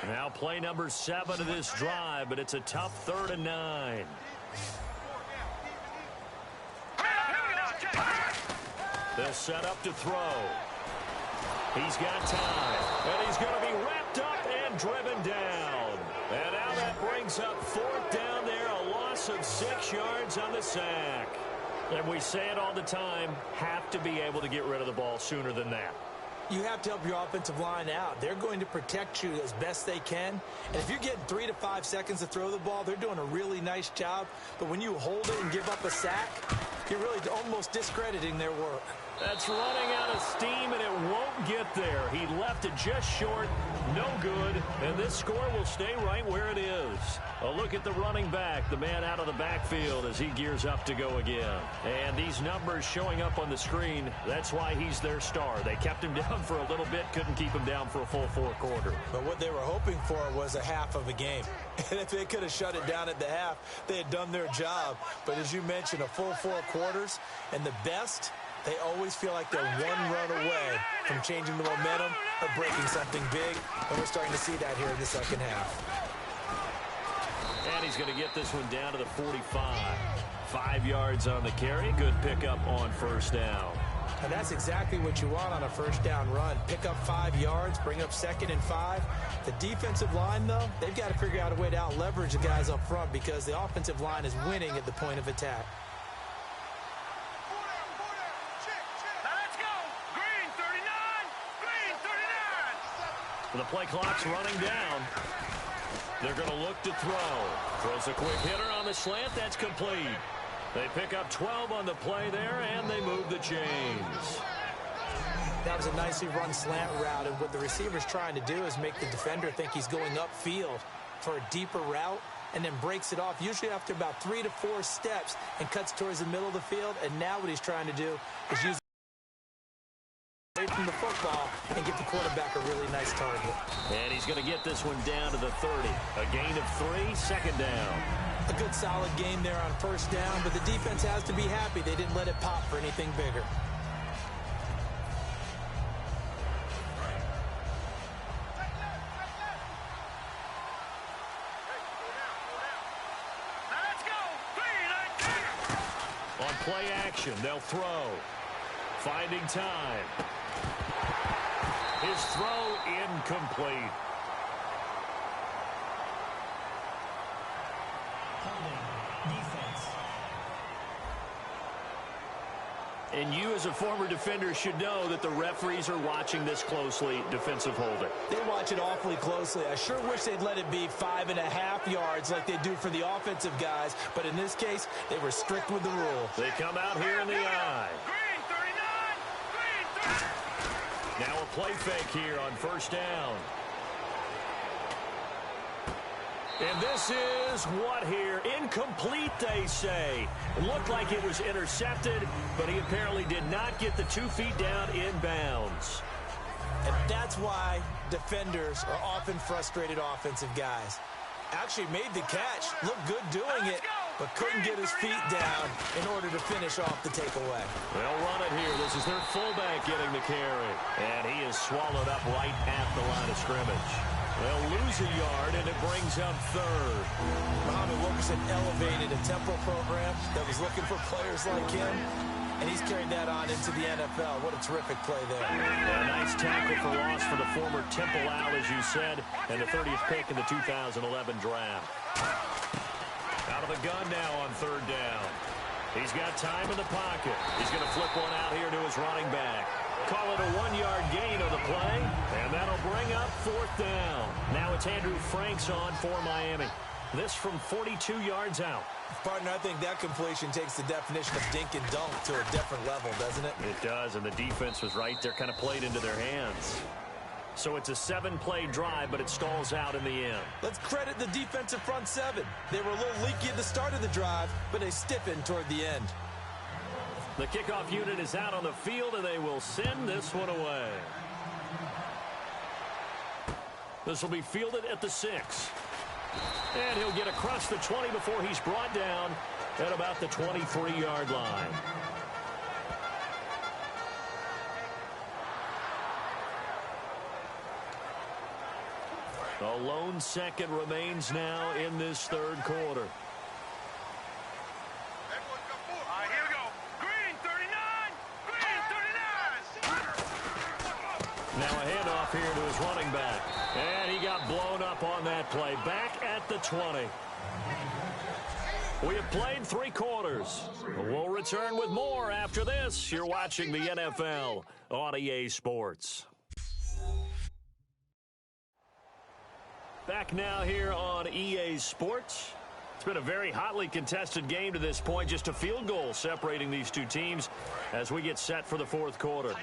Now play number 7 of this drive, but it's a tough 3rd and 9. They'll set up to throw. He's got time, and he's going to be wrapped up and driven down. And now that brings up 4th down there, a loss of 6 yards on the sack. And we say it all the time, have to be able to get rid of the ball sooner than that. You have to help your offensive line out. They're going to protect you as best they can. And if you're getting 3 to 5 seconds to throw the ball, they're doing a really nice job. But when you hold it and give up a sack, you're really almost discrediting their work. That's running out of steam, and it won't get there. He left it just short, no good, and this score will stay right where it is. A look at the running back, the man out of the backfield as he gears up to go again. And these numbers showing up on the screen, that's why he's their star. They kept him down for a little bit, couldn't keep him down for a full 4 quarters. But what they were hoping for was a half of a game. And if they could have shut it down at the half, they had done their job. But as you mentioned, a full 4 quarters, and the best, they always feel like they're one run away from changing the momentum or breaking something big, and we're starting to see that here in the second half. And he's going to get this one down to the 45. 5 yards on the carry. Good pickup on 1st down. And that's exactly what you want on a 1st down run. Pick up 5 yards, bring up 2nd and 5. The defensive line, though, they've got to figure out a way to out-leverage the guys up front because the offensive line is winning at the point of attack. The play clock's running down. They're going to look to throw. Throws a quick hitter on the slant. That's complete. They pick up 12 on the play there, and they move the chains. That was a nicely run slant route, and what the receiver's trying to do is make the defender think he's going upfield for a deeper route, and then breaks it off, usually after about 3 to 4 steps, and cuts towards the middle of the field. And now what he's trying to do is use away from the football and give the quarterback a really nice target. And he's going to get this one down to the 30. A gain of 3, 2nd down. A good solid game there on 1st down, but the defense has to be happy they didn't let it pop for anything bigger. On play action, they'll throw. Finding time. His throw incomplete. Holding. Defense. And you as a former defender should know that the referees are watching this closely. Defensive holding. They watch it awfully closely. I sure wish they'd let it be 5.5 yards like they do for the offensive guys. But in this case, they were strict with the rule. They come out here in the eye. Now a play fake here on 1st down. And this is what here? Incomplete, they say. It looked like it was intercepted, but he apparently did not get the 2 feet down in bounds. And that's why defenders are often frustrated offensive guys. Actually made the catch. Looked good doing it, but couldn't get his feet down in order to finish off the takeaway. They'll run it here. This is their fullback getting the carry. And he is swallowed up right at the line of scrimmage. They'll lose a yard, and it brings up third. Muhammad Wilkerson elevated a Temple program that was looking for players like him, and he's carried that on into the NFL. What a terrific play there. A nice tackle for loss for the former Temple Owl, as you said, and the 30th pick in the 2011 draft. Out of the gun now on third down. He's got time in the pocket. He's going to flip one out here to his running back. Call it a 1-yard gain on the play, and that'll bring up fourth down. Now it's Andrew Franks on for Miami. This from 42 yards out. Partner, I think that completion takes the definition of dink and dunk to a different level, doesn't it? It does, and the defense was right there, kind of played into their hands. So it's a 7-play drive, but it stalls out in the end. Let's credit the defensive front seven. They were a little leaky at the start of the drive, but they stiffened toward the end. The kickoff unit is out on the field, and they will send this one away. This will be fielded at the 6. And he'll get across the 20 before he's brought down at about the 23-yard line. The lone second remains now in this third quarter. Now a handoff here to his running back. And he got blown up on that play. Back at the 20. We have played 3 quarters. We'll return with more after this. You're watching the NFL on EA Sports. Back now here on EA Sports. It's been a very hotly contested game to this point. Just a field goal separating these two teams as we get set for the fourth quarter.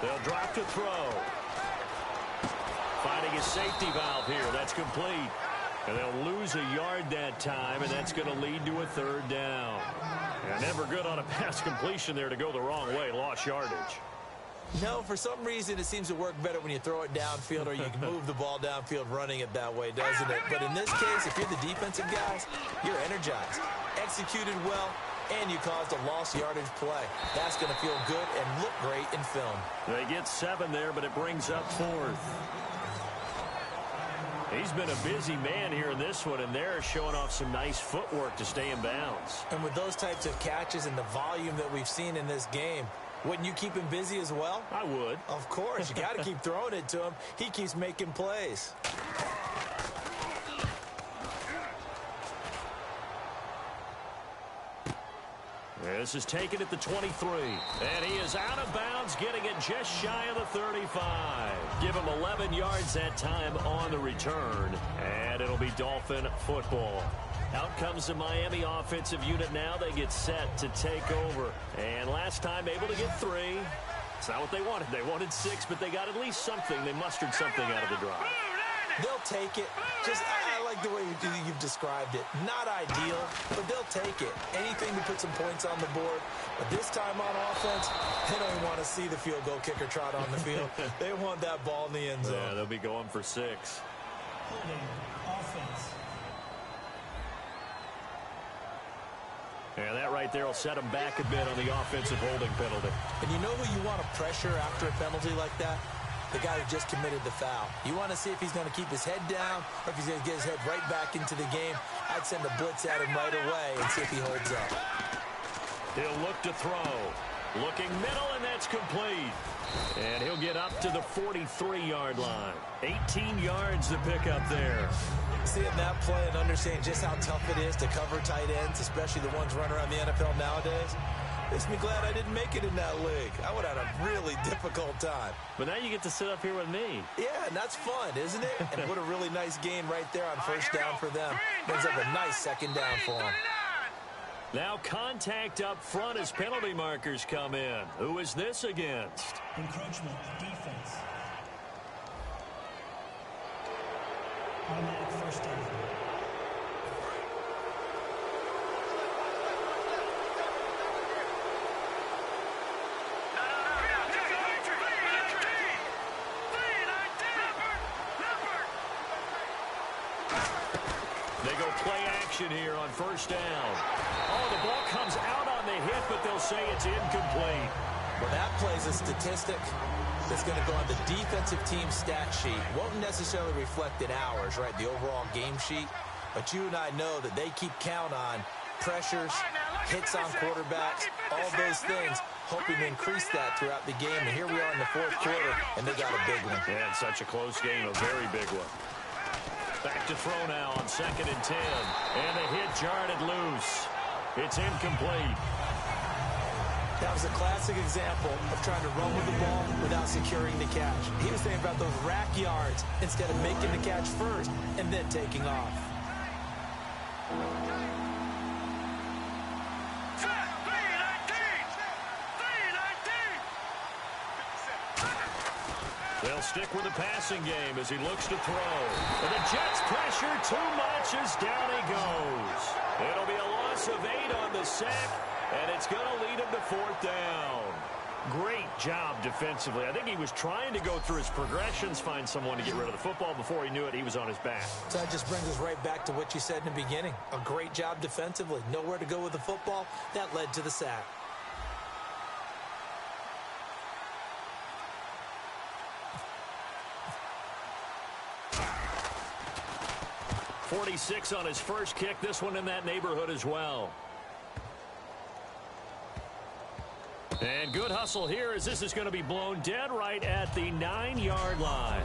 They'll drop to throw. Finding a safety valve here. That's complete. And they'll lose a yard that time, and that's going to lead to a third down. And never good on a pass completion there to go the wrong way. Lost yardage. No, for some reason it seems to work better when you throw it downfield or you can move the ball downfield running it that way, doesn't it? But in this case, if you're the defensive guys, you're energized, executed well, and you caused a lost yardage play. That's going to feel good and look great in film. They get 7 there, but it brings up fourth. He's been a busy man here in this one, and they're showing off some nice footwork to stay in bounds. And with those types of catches and the volume that we've seen in this game, wouldn't you keep him busy as well? I would. Of course. You got to keep throwing it to him. He keeps making plays. This is taken at the 23. And he is out of bounds, getting it just shy of the 35. Give him 11 yards that time on the return. And it'll be Dolphin football. Out comes the Miami offensive unit now. They get set to take over. And last time able to get 3. It's not what they wanted. They wanted 6, but they got at least something. They mustered something out of the drive. They'll take it. Just, I like the way you've described it. Not ideal, but they'll take it. Anything to put some points on the board. But this time on offense, they don't even want to see the field goal kicker trot on the field. They want that ball in the end zone. Yeah, they'll be going for 6. Holding offense. Yeah, that right there will set them back a bit on the offensive holding penalty. And you know who you want to pressure after a penalty like that? The guy who just committed the foul. You want to see if he's going to keep his head down or if he's going to get his head right back into the game. I'd send a blitz at him right away and see if he holds up. He'll look to throw. Looking middle, and that's complete. And he'll get up to the 43-yard line. 18 yards to pick up there. Seeing that play and understanding just how tough it is to cover tight ends, especially the ones running around the NFL nowadays, makes me glad I didn't make it in that league. I would have had a really difficult time. But now you get to sit up here with me. Yeah, and that's fun, isn't it? And what a really nice gain right there on first down for them. Brings up a nice second down for them. Now contact up front as penalty markers come in. Who is this against? Encroachment, defense. Automatic first down. They go play action here on first down. Oh, the ball comes out on the hit, but they'll say it's incomplete. Well, that plays a statistic that's going to go on the defensive team stat sheet. Won't necessarily reflect in ours, right, the overall game sheet. But you and I know that they keep count on pressures, hits on quarterbacks, all those things, hoping to increase that throughout the game. And here we are in the fourth quarter, and they got a big one. Yeah, it's such a close game, a very big one. Back to throw now on 2nd and 10. And the hit jarred it loose. It's incomplete. That was a classic example of trying to run with the ball without securing the catch. He was thinking about those rack yards instead of making the catch first and then taking off. They'll stick with the passing game as he looks to throw. And the Jets pressure too much as down he goes. It'll be a loss of 8 on the sack, and it's going to lead him to 4th down. Great job defensively. I think he was trying to go through his progressions, find someone to get rid of the football. Before he knew it, he was on his back. So that just brings us right back to what you said in the beginning. A great job defensively. Nowhere to go with the football. That led to the sack. 46 on his first kick. This one in that neighborhood as well. And good hustle here as this is going to be blown dead right at the 9-yard line.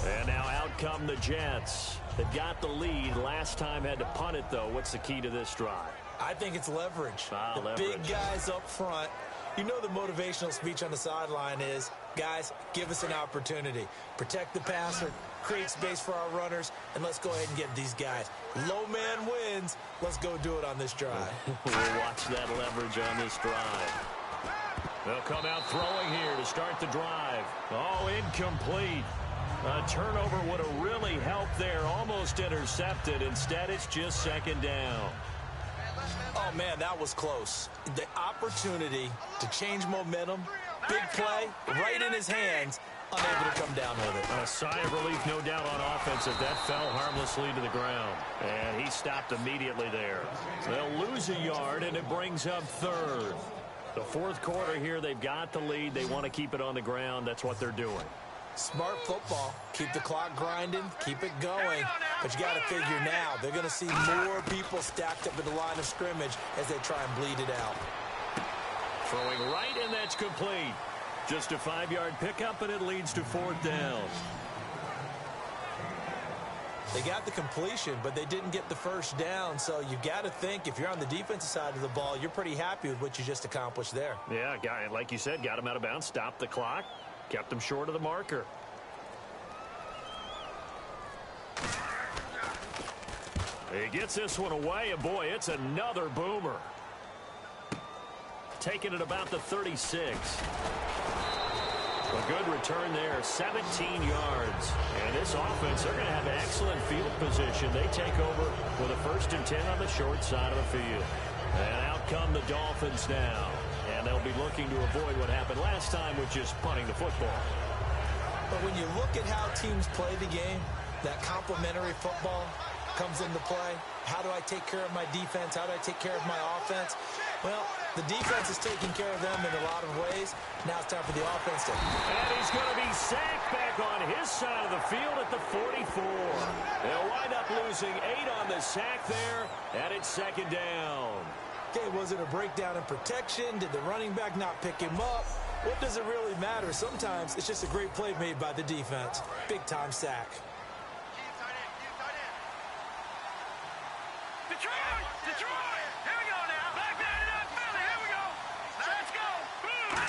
And now out come the Jets. They've got the lead. Last time had to punt it, though. What's the key to this drive? I think it's leverage. The leverage. Big guys up front. You know the motivational speech on the sideline is, guys, give us an opportunity. Protect the passer, create space for our runners, and let's go ahead and get these guys. Low man wins. Let's go do it on this drive. We'll watch that leverage on this drive. They'll come out throwing here to start the drive. Oh, incomplete. A turnover would have really helped there. Almost intercepted. Instead, it's just 2nd down. Oh, man, that was close. The opportunity to change momentum, big play, right in his hands, unable to come down with it. A sigh of relief, no doubt, on offense as that fell harmlessly to the ground. And he stopped immediately there. They'll lose a yard, and it brings up 3rd. The 4th quarter here, they've got the lead. They want to keep it on the ground. That's what they're doing. Smart football. Keep the clock grinding. Keep it going. But you got to figure now, they're going to see more people stacked up at the line of scrimmage as they try and bleed it out. Throwing right, and that's complete. Just a 5-yard pickup, and it leads to 4th down. They got the completion, but they didn't get the first down. So you've got to think, if you're on the defensive side of the ball, you're pretty happy with what you just accomplished there. Yeah, like you said, got him out of bounds, stopped the clock, kept him short of the marker. He gets this one away, and boy, it's another boomer. Taking it about the 36. A good return there, 17 yards. And this offense, they're going to have excellent field position. They take over with a 1st and 10 on the short side of the field. And out come the Dolphins now. And they'll be looking to avoid what happened last time, which is punting the football. But when you look at how teams play the game, that complementary football comes into play. How do I take care of my defense? How do I take care of my offense? Well, the defense is taking care of them in a lot of ways. Now it's time for the offense to... And he's going to be sacked back on his side of the field at the 44. They'll wind up losing 8 on the sack there, and it's 2nd down. Okay, was it a breakdown in protection? Did the running back not pick him up? What does it really matter? Sometimes it's just a great play made by the defense. Big-time sack. Detroit! Here we go now. Black man it up, Philly. Here we go. Let's go. Boom.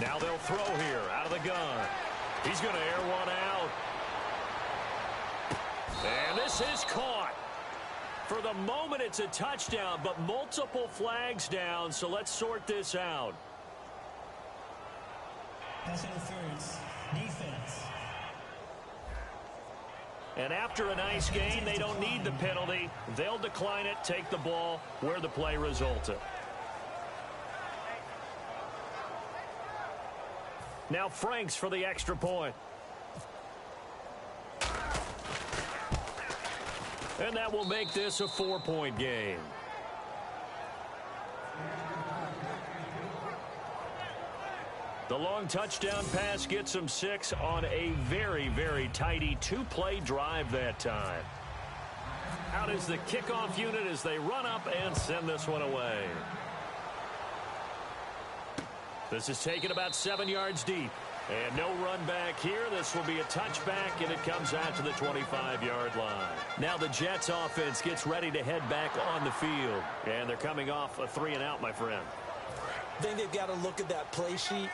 Now they'll throw here out of the gun. He's going to air one out. And this is caught. For the moment, it's a touchdown, but multiple flags down, so let's sort this out. Pass interference. Defense. And after a nice game, they don't need the penalty. They'll decline it, take the ball where the play resulted. Now Franks for the extra point. And that will make this a 4-point game. The long touchdown pass gets them 6 on a very, very tidy 2-play drive that time. Out is the kickoff unit as they run up and send this one away. This is taken about 7 yards deep. And no run back here. This will be a touchback, and it comes out to the 25-yard line. Now the Jets offense gets ready to head back on the field. And they're coming off a 3-and-out, my friend. I think they've got to look at that play sheet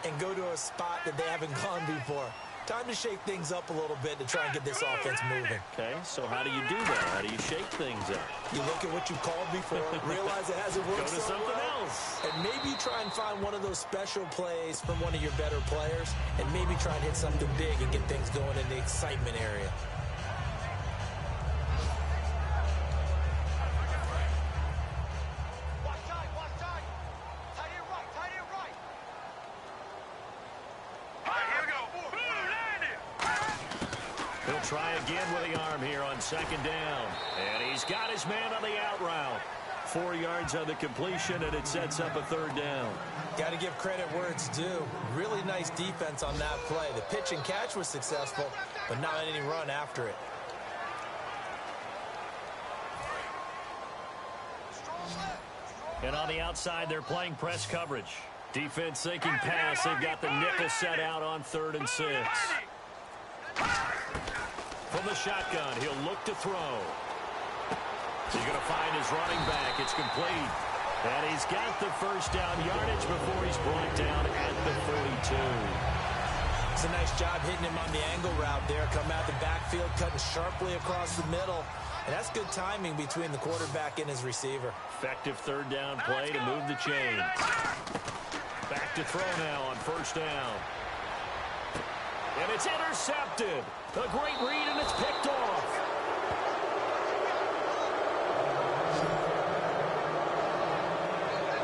and go to a spot that they haven't gone before. Time to shake things up a little bit to try and get this offense moving. Okay, so how do you do that? How do you shake things up? You look at what you called before, realize it hasn't worked Go to so something well, else. and maybe try and find one of those special plays from one of your better players, and maybe try and hit something big and get things going in the excitement area. He'll try again with the arm here on 2nd down. And he's got his man on the out route. 4 yards on the completion, and it sets up a 3rd down. Got to give credit where it's due. Really nice defense on that play. The pitch and catch was successful, but not any run after it. And on the outside, they're playing press coverage. Defense thinking pass. They've got the nickel set out on 3rd and 6. From the shotgun, he'll look to throw. He's going to find his running back. It's complete. And he's got the 1st down yardage before he's brought down at the 42. It's a nice job hitting him on the angle route there. Come out the backfield, cutting sharply across the middle. And that's good timing between the quarterback and his receiver. Effective 3rd down play to move the chains. Back to throw now on 1st down. And it's intercepted. A great read, and it's picked off.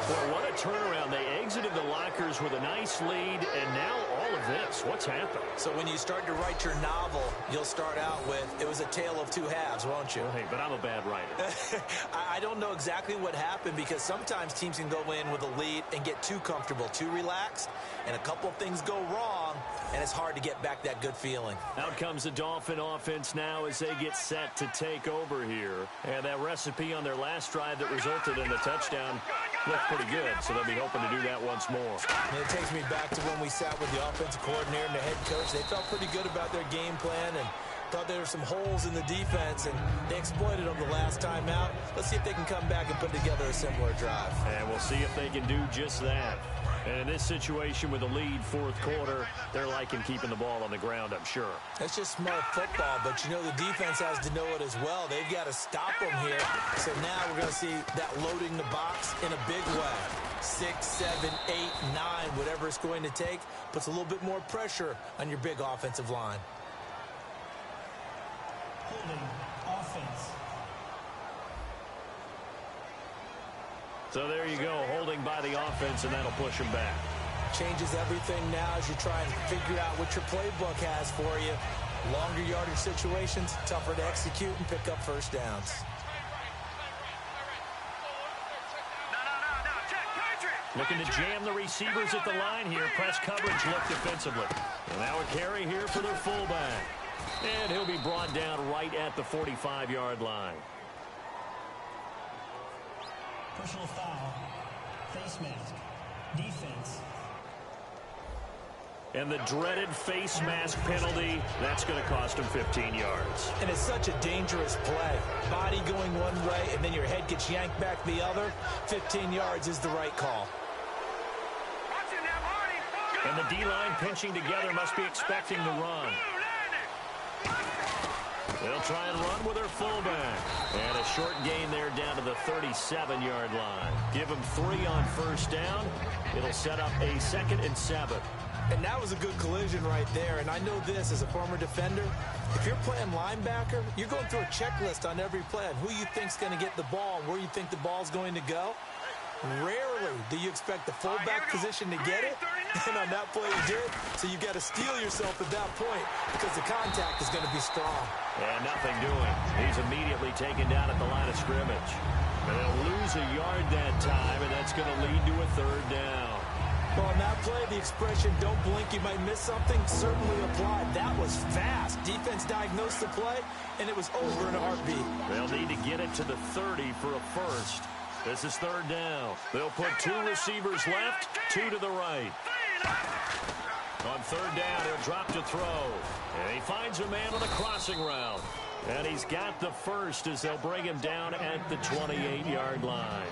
Boy, what a turnaround. They exited the lockers with a nice lead, and now all of this. What's happened? So when you start to write your novel, you'll start out with, it was a tale of 2 halves, won't you? Hey, but I'm a bad writer. I don't know exactly what happened, because sometimes teams can go in with a lead and get too comfortable, too relaxed, and a couple of things go wrong, and it's hard to get back that good feeling. Out comes the Dolphin offense now as they get set to take over here. And that recipe on their last drive that resulted in a touchdown looked pretty good, so they'll be hoping to do that once more. And it takes me back to when we sat with the offensive coordinator and the head coach. They felt pretty good about their game plan and thought there were some holes in the defense, and they exploited them the last time out. Let's see if they can come back and put together a similar drive. And we'll see if they can do just that. And in this situation with a lead 4th quarter, they're liking keeping the ball on the ground, I'm sure. That's just smart football, but you know the defense has to know it as well. They've got to stop them here. So now we're going to see that loading the box in a big way. 6, 7, 8, 9, whatever it's going to take, puts a little bit more pressure on your big offensive line. Holding offense. So there you go, holding by the offense, and that'll push them back. Changes everything now as you try and figure out what your playbook has for you. Longer yardage situations, tougher to execute and pick up 1st downs. Looking to jam the receivers at the line here. Press coverage look defensively. And now a carry here for their fullback. And he'll be brought down right at the 45-yard line. Personal foul. Face mask. Defense. And the dreaded face mask penalty, that's going to cost him 15 yards. And it's such a dangerous play. Body going one way, and then your head gets yanked back the other. 15 yards is the right call. And the D-line pinching together must be expecting the run. They'll try and run with their fullback. And a short gain there down to the 37-yard line. Give them 3 on 1st down. It'll set up a 2nd and 7. And that was a good collision right there. And I know this as a former defender. If you're playing linebacker, you're going through a checklist on every play on who you think's going to get the ball and where you think the ball's going to go. Rarely do you expect the fullback position to get it. And on that play, he did. So you've got to steel yourself at that point because the contact is going to be strong. And nothing doing. He's immediately taken down at the line of scrimmage. And they'll lose a yard that time, and that's going to lead to a third down. Well, on that play, the expression, don't blink, you might miss something, certainly applied. That was fast. Defense diagnosed the play, and it was over in a heartbeat. They'll need to get it to the 30 for a first. This is third down. They'll put 2 receivers left, 2 to the right. On third down, he'll drop to throw. And he finds a man on a crossing route. And he's got the first as they'll bring him down at the 28-yard line.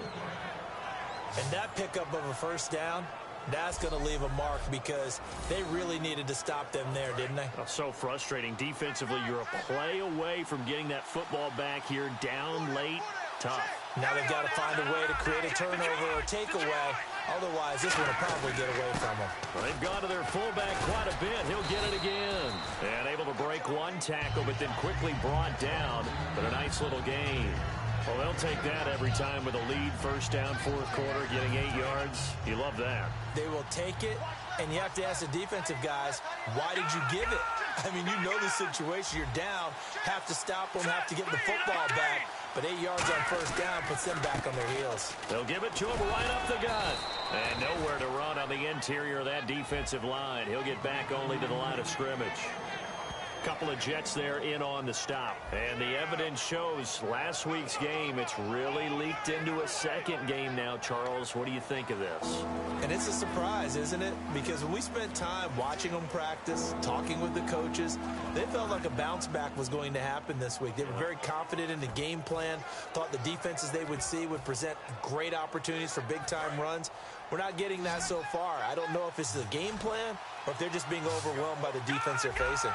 And that pickup of a first down, that's going to leave a mark because they really needed to stop them there, didn't they? Oh, so frustrating. Defensively, you're a play away from getting that football back here down late. Tough. Now they've got to find a way to create a turnover or takeaway. Otherwise, this one will probably get away from them. Well, they've gone to their fullback quite a bit. He'll get it again. And able to break one tackle, but then quickly brought down. But a nice little gain. Well, they'll take that every time with a lead. First down, fourth quarter, getting 8 yards. You love that. They will take it, and you have to ask the defensive guys, why did you give it? I mean, you know the situation. You're down, have to stop them, have to get the football back. But 8 yards on first down puts them back on their heels. They'll give it to him right up the gut. And nowhere to run on the interior of that defensive line. He'll get back only to the line of scrimmage. Couple of Jets there in on the stop. And the evidence shows last week's game, it's really leaked into a second game now, Charles. What do you think of this? And it's a surprise, isn't it? Because when we spent time watching them practice, talking with the coaches, they felt like a bounce back was going to happen this week. They were very confident in the game plan, thought the defenses they would see would present great opportunities for big-time runs. We're not getting that so far. I don't know if it's the game plan or if they're just being overwhelmed by the defense they're facing.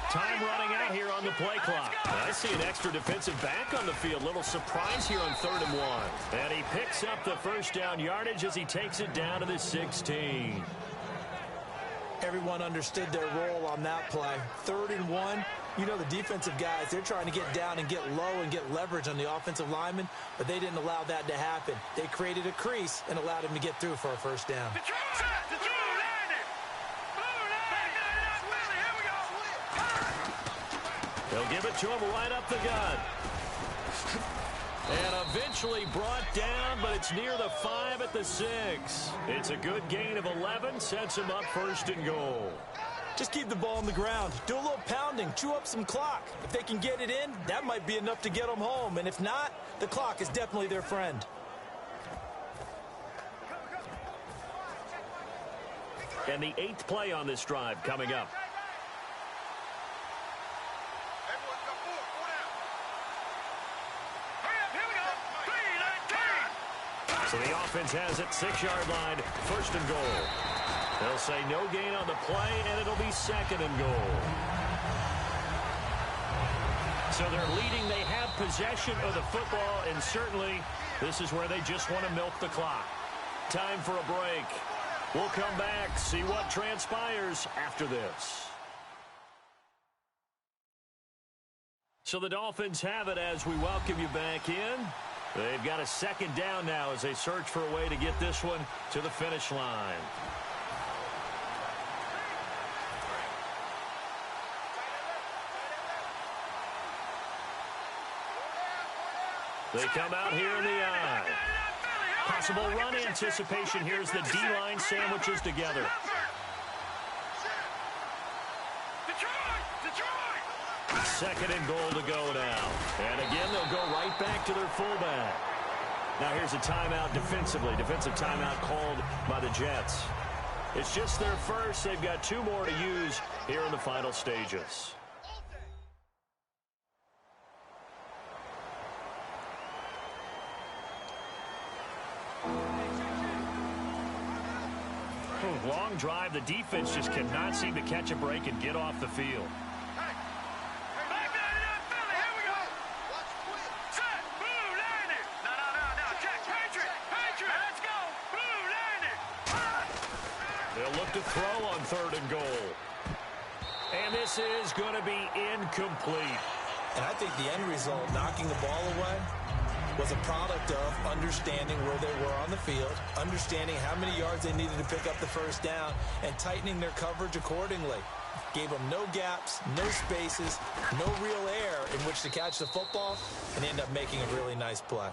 Time running out here on the play clock. I see an extra defensive back on the field. Little surprise here on 3rd and 1. And he picks up the first down yardage as he takes it down to the 16. Everyone understood their role on that play. 3rd and 1. You know the defensive guys, they're trying to get down and get low and get leverage on the offensive lineman, but they didn't allow that to happen. They created a crease and allowed him to get through for a first down. They'll give it to him right up the gut. And eventually brought down, but it's near the 5 at the 6. It's a good gain of 11, sets him up 1st and goal. Just keep the ball on the ground. Do a little pounding. Chew up some clock. If they can get it in, that might be enough to get them home. And if not, the clock is definitely their friend. And the 8th play on this drive coming up. So the offense has it, 6-yard line, 1st and goal. They'll say no gain on the play, and it'll be 2nd and goal. So they're leading. They have possession of the football, and certainly this is where they just want to milk the clock. Time for a break. We'll come back, see what transpires after this. So the Dolphins have it as we welcome you back in. They've got a 2nd down now as they search for a way to get this one to the finish line. They come out here in the eye. Possible run anticipation. Here's the D-line sandwiches together. Second and goal to go now. And again, they'll go right back to their fullback. Now here's a timeout defensively. Defensive timeout called by the Jets. It's just their first. They've got 2 more to use here in the final stages. Long drive. The defense just cannot seem to catch a break and get off the field. They'll look to throw on 3rd and goal. And this is going to be incomplete. And I think the end result, knocking the ball away, was a product of understanding where they were on the field, understanding how many yards they needed to pick up the first down, and tightening their coverage accordingly. Gave them no gaps, no spaces, no real air in which to catch the football, and end up making a really nice play.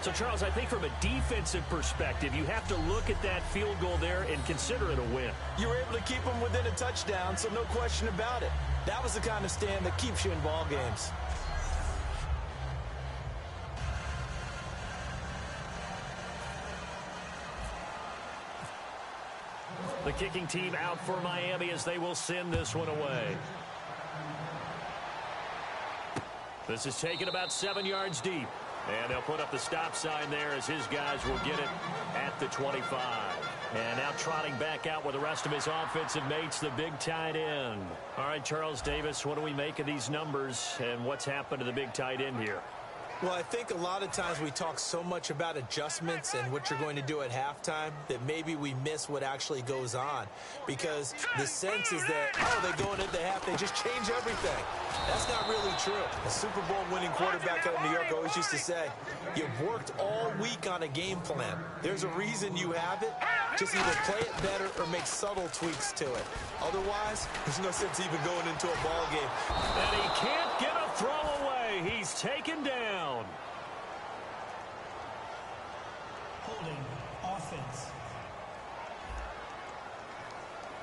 So, Charles, I think from a defensive perspective, you have to look at that field goal there and consider it a win. You were able to keep them within a touchdown, so no question about it. That was the kind of stand that keeps you in ball games. The kicking team out for Miami as they will send this one away. This is taken about 7 yards deep. And they'll put up the stop sign there as his guys will get it at the 25. And now trotting back out with the rest of his offensive mates, the big tight end. All right, Charles Davis, what do we make of these numbers and what's happened to the big tight end here? Well, I think a lot of times we talk so much about adjustments and what you're going to do at halftime that maybe we miss what actually goes on. Because the sense is that, oh, they go into the half, they just change everything. That's not really true. A Super Bowl winning quarterback out of New York always used to say, you've worked all week on a game plan. There's a reason you have it. Just either play it better or make subtle tweaks to it. Otherwise, there's no sense even going into a ball game. And he can't get a throw away. He's taken down. Holding offense.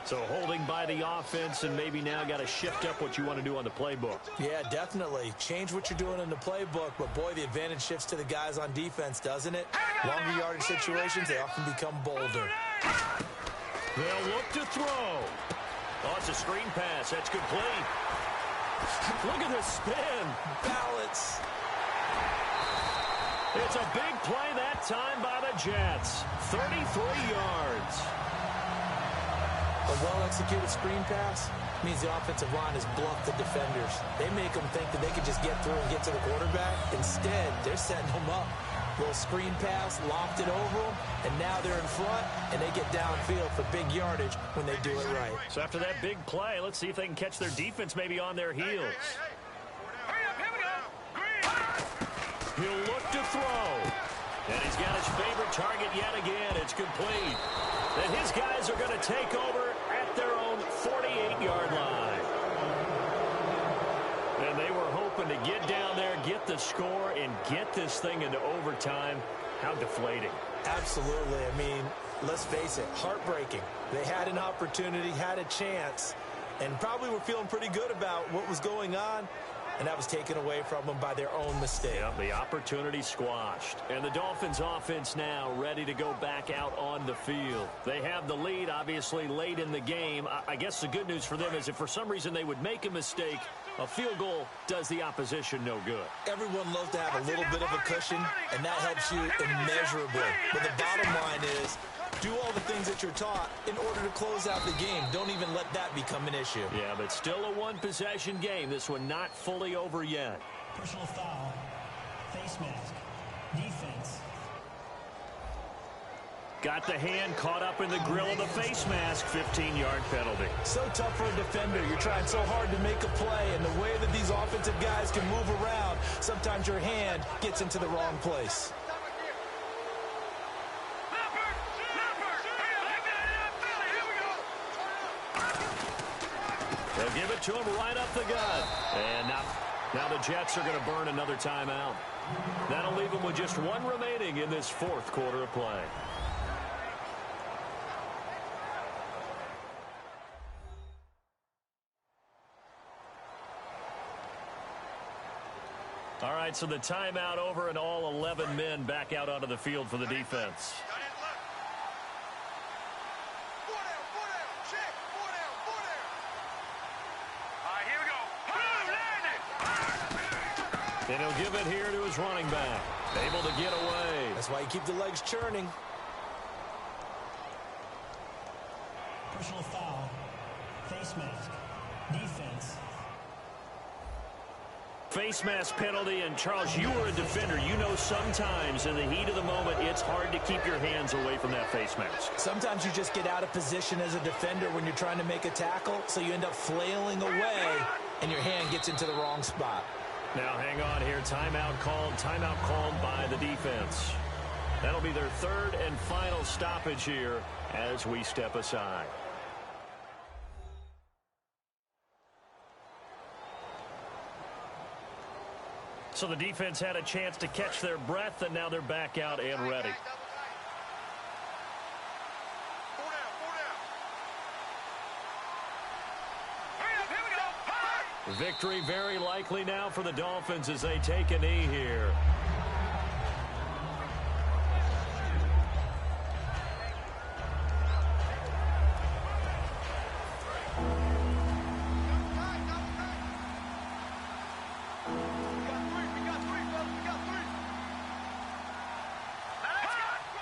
So holding by the offense, and maybe now got to shift up what you want to do on the playbook. Yeah, definitely. Change what you're doing in the playbook, but boy, the advantage shifts to the guys on defense, doesn't it? Longer yardage situations, they often become bolder. They'll look to throw. Oh, it's a screen pass. That's complete. Look at the spin. Balance. It's a big play that time by the Jets. 33 yards. A well-executed screen pass means the offensive line has bluffed the defenders. They make them think that they can just get through and get to the quarterback. Instead, they're setting them up. Little screen pass, lopped it over them, and now they're in front, and they get downfield for big yardage when they do it right. So after that big play, let's see if they can catch their defense maybe on their heels. He'll look to throw. And he's got his favorite target yet again. It's complete. And his guys are going to take over at their own 48-yard line. And they were hoping to get down there, get the score, and get this thing into overtime. How deflating. Absolutely. I mean, let's face it, heartbreaking. They had an opportunity, had a chance, and probably were feeling pretty good about what was going on. And that was taken away from them by their own mistake. Yep, the opportunity squashed. And the Dolphins offense now ready to go back out on the field. They have the lead, obviously, late in the game. I guess the good news for them is if for some reason they would make a mistake, a field goal does the opposition no good. Everyone loves to have a little bit of a cushion, and that helps you immeasurably. But the bottom line is, do all the things that you're taught in order to close out the game. Don't even let that become an issue. Yeah, but still a one-possession game. This one not fully over yet. Personal foul. Face mask. Defense. Got the hand caught up in the grill of the face mask. 15-yard penalty. So tough for a defender. You're trying so hard to make a play, and the way that these offensive guys can move around, sometimes your hand gets into the wrong place. They'll give it to him right up the gut. And now the Jets are going to burn another timeout. That'll leave them with just one remaining in this fourth quarter of play. All right, so the timeout over and all 11 men back out onto the field for the defense. And he'll give it here to his running back. Able to get away. That's why you keep the legs churning. Personal foul. Face mask. Defense. Face mask penalty, and Charles, you were a defender. You know sometimes in the heat of the moment, it's hard to keep your hands away from that face mask. Sometimes you just get out of position as a defender when you're trying to make a tackle, so you end up flailing away, and your hand gets into the wrong spot. Now hang on here. Timeout called by the defense. That'll be their third and final stoppage here as we step aside. So the defense had a chance to catch their breath, and now they're back out and ready. Victory very likely now for the Dolphins as they take a knee here.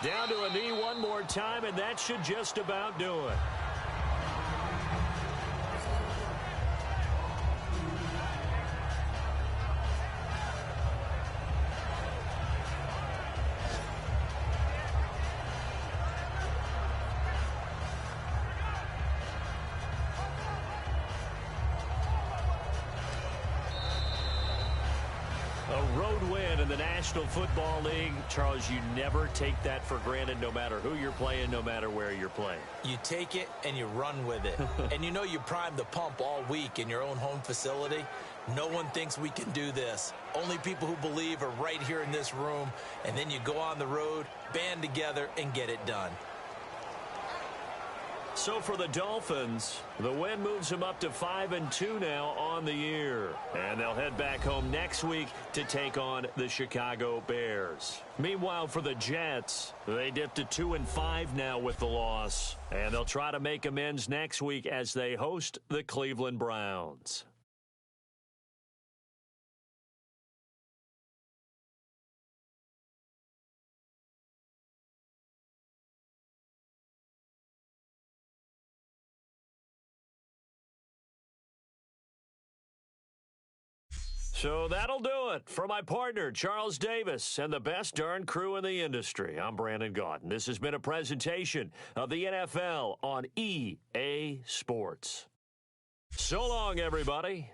Down to a knee one more time, and that should just about do it. A road win in the National Football League. Charles, you never take that for granted no matter who you're playing, no matter where you're playing. You take it and you run with it. And you know you primed the pump all week in your own home facility. No one thinks we can do this. Only people who believe are right here in this room. And then you go on the road, band together, and get it done. So for the Dolphins, the win moves them up to 5-2 now on the year. And they'll head back home next week to take on the Chicago Bears. Meanwhile, for the Jets, they dipped to 2-5 now with the loss. And they'll try to make amends next week as they host the Cleveland Browns. So that'll do it for my partner, Charles Davis, and the best darn crew in the industry. I'm Brandon Gaudin. This has been a presentation of the NFL on EA Sports. So long, everybody.